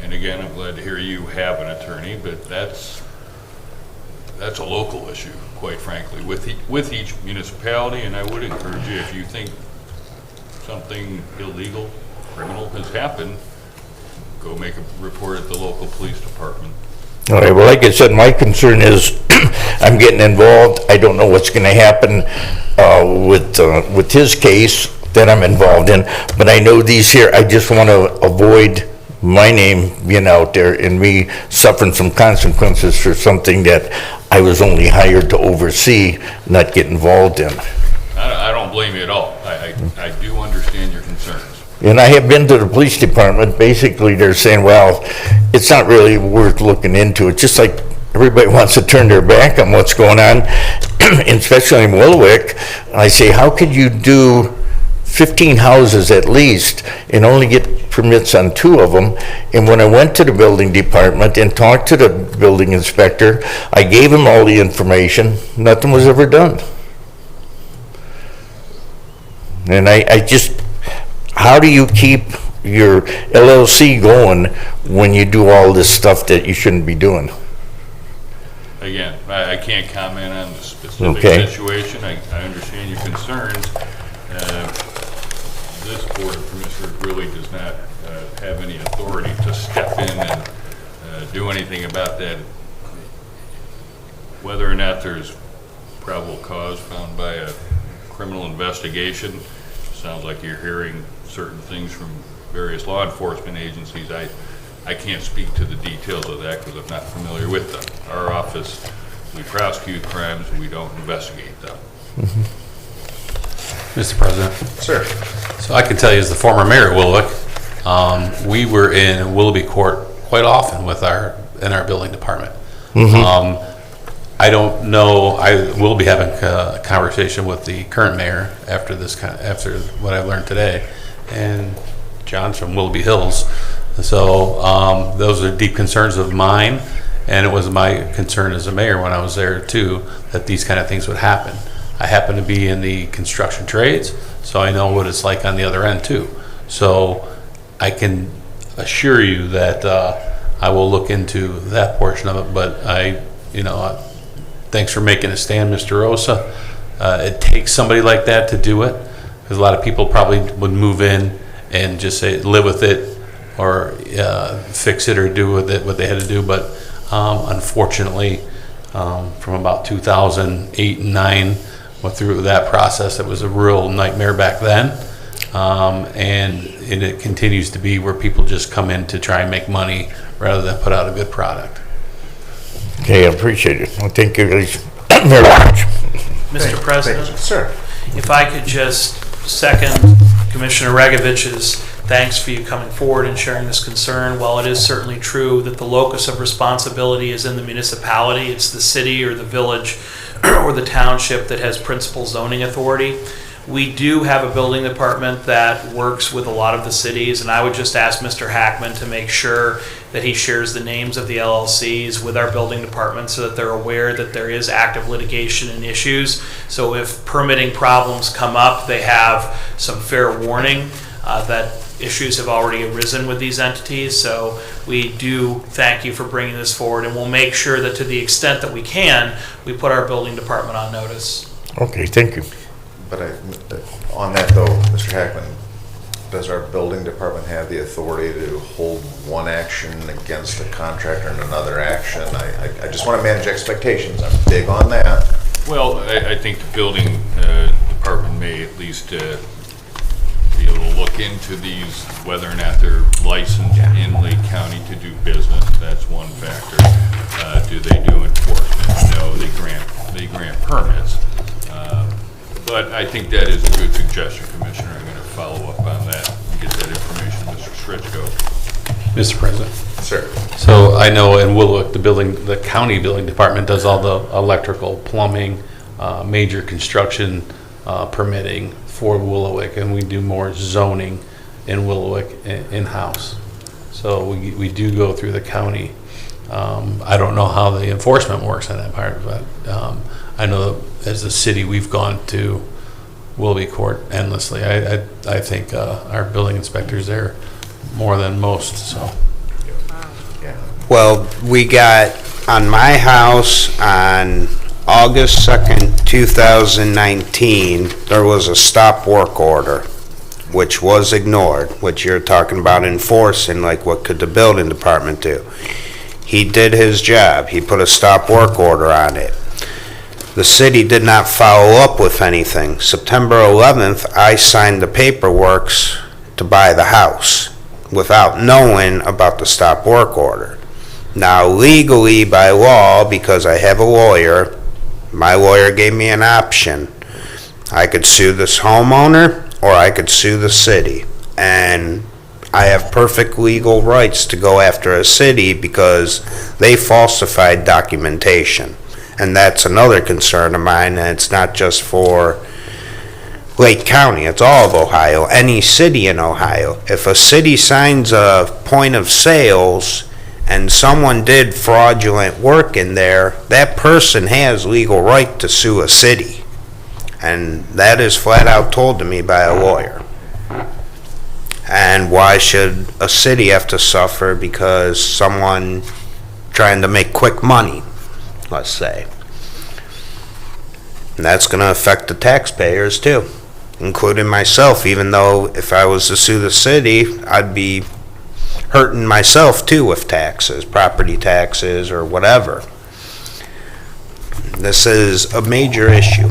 And again, I'm glad to hear you have an attorney, but that's a local issue, quite frankly, with each municipality. And I would encourage you, if you think something illegal, criminal has happened, go make a report at the local police department. All right, well, like I said, my concern is I'm getting involved. I don't know what's going to happen with his case that I'm involved in, but I know these here, I just want to avoid my name being out there and me suffering some consequences for something that I was only hired to oversee, not get involved in. I don't blame you at all. I do understand your concerns. And I have been to the police department. Basically, they're saying, well, it's not really worth looking into. It's just like everybody wants to turn their back on what's going on, especially in Willowick. I say, how could you do 15 houses at least and only get permits on 2 of them? And when I went to the building department and talked to the building inspector, I gave him all the information. Nothing was ever done. And I just, how do you keep your LLC going when you do all this stuff that you shouldn't be doing? Again, I can't comment on the specific situation. I understand your concerns. This Board of Commissioners really does not have any authority to step in and do anything about that. Whether or not there's probable cause found by a criminal investigation, sounds like you're hearing certain things from various law enforcement agencies. I can't speak to the details of that because I'm not familiar with them. Our office, we prosecute crimes, we don't investigate them. Mr. President. Sir. So I can tell you as the former mayor of Willowick, we were in Willoughby Court quite often with in our building department. I don't know, I will be having a conversation with the current mayor after what I've learned today, and John's from Willoughby Hills. So those are deep concerns of mine, and it was my concern as a mayor when I was there too, that these kind of things would happen. I happen to be in the construction trades, so I know what it's like on the other end too. So I can assure you that I will look into that portion of it, but thanks for making a stand, Mr. Rosa. It takes somebody like that to do it, because a lot of people probably would move in and just say, live with it, or fix it, or do with it what they had to do. But unfortunately, from about 2008 and 9, went through that process. It was a real nightmare back then. And and it continues to be where people just come in to try and make money rather than put out a good product. Okay, I appreciate it. Well, thank you guys very much. Mr. President? Sir. If I could just second Commissioner Regovich's thanks for you coming forward and sharing this concern. While it is certainly true that the locus of responsibility is in the municipality, it's the city or the village or the township that has principal zoning authority. We do have a building department that works with a lot of the cities, and I would just ask Mr. Hackman to make sure that he shares the names of the LLCs with our building department so that they're aware that there is active litigation and issues. So if permitting problems come up, they have some fair warning that issues have already arisen with these entities. So we do thank you for bringing this forward, and we'll make sure that to the extent that we can, we put our building department on notice. Okay, thank you. But on that though, Mr. Hackman, does our building department have the authority to hold one action against a contractor and another action? I just want to manage expectations. I'm big on that. Well, I think the building department may at least be able to look into these, whether or not they're licensed in Lake County to do business. That's one factor. Do they do enforcement? No, they grant permits. But I think that is a good suggestion, Commissioner. I'm going to follow up on that and get that information to Mr. Strichko. Mr. President? Sir. So I know in Willowick, the county building department does all the electrical, plumbing, major construction permitting for Willowick, and we do more zoning in Willowick in-house. So we do go through the county. I don't know how the enforcement works on that part, but I know as a city we've gone to Willoughby Court endlessly. I think our building inspectors there more than most. So. Well, we got on my house on August 2nd, 2019, there was a stop work order, which was ignored, which you're talking about enforcing, like what could the building department do? He did his job. He put a stop work order on it. The city did not follow up with anything. September 11th, I signed the paperwork to buy the house without knowing about the stop work order. Now, legally, by law, because I have a lawyer, my lawyer gave me an option. I could sue this homeowner or I could sue the city. And I have perfect legal rights to go after a city because they falsified documentation. And that's another concern of mine, and it's not just for Lake County, it's all of Ohio, any city in Ohio. If a city signs a point of sales and someone did fraudulent work in there, that person has legal right to sue a city. And that is flat out told to me by a lawyer. And why should a city have to suffer because someone trying to make quick money, let's say? And that's going to affect the taxpayers too, including myself, even though if I was to sue the city, I'd be hurting myself too with taxes, property taxes or whatever. This is a major issue.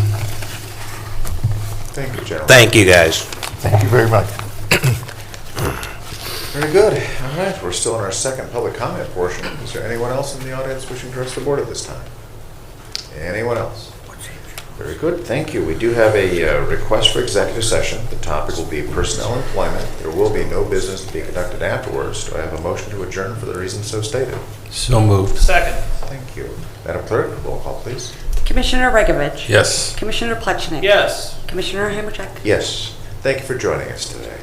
Thank you, gentlemen. Thank you, guys. Thank you very much. Very good. All right, we're still in our second public comment portion. Is there anyone else in the audience wishing to address the board at this time? Anyone else? Very good, thank you. We do have a request for executive session. The topic will be personnel employment. There will be no business to be conducted afterwards. Do I have a motion to adjourn for the reasons so stated? So moved. Second. Thank you. Madam Clerk, roll call, please. Commissioner Regovich? Yes. Commissioner Plechnik? Yes. Commissioner Heimercheck? Yes. Thank you for joining us today.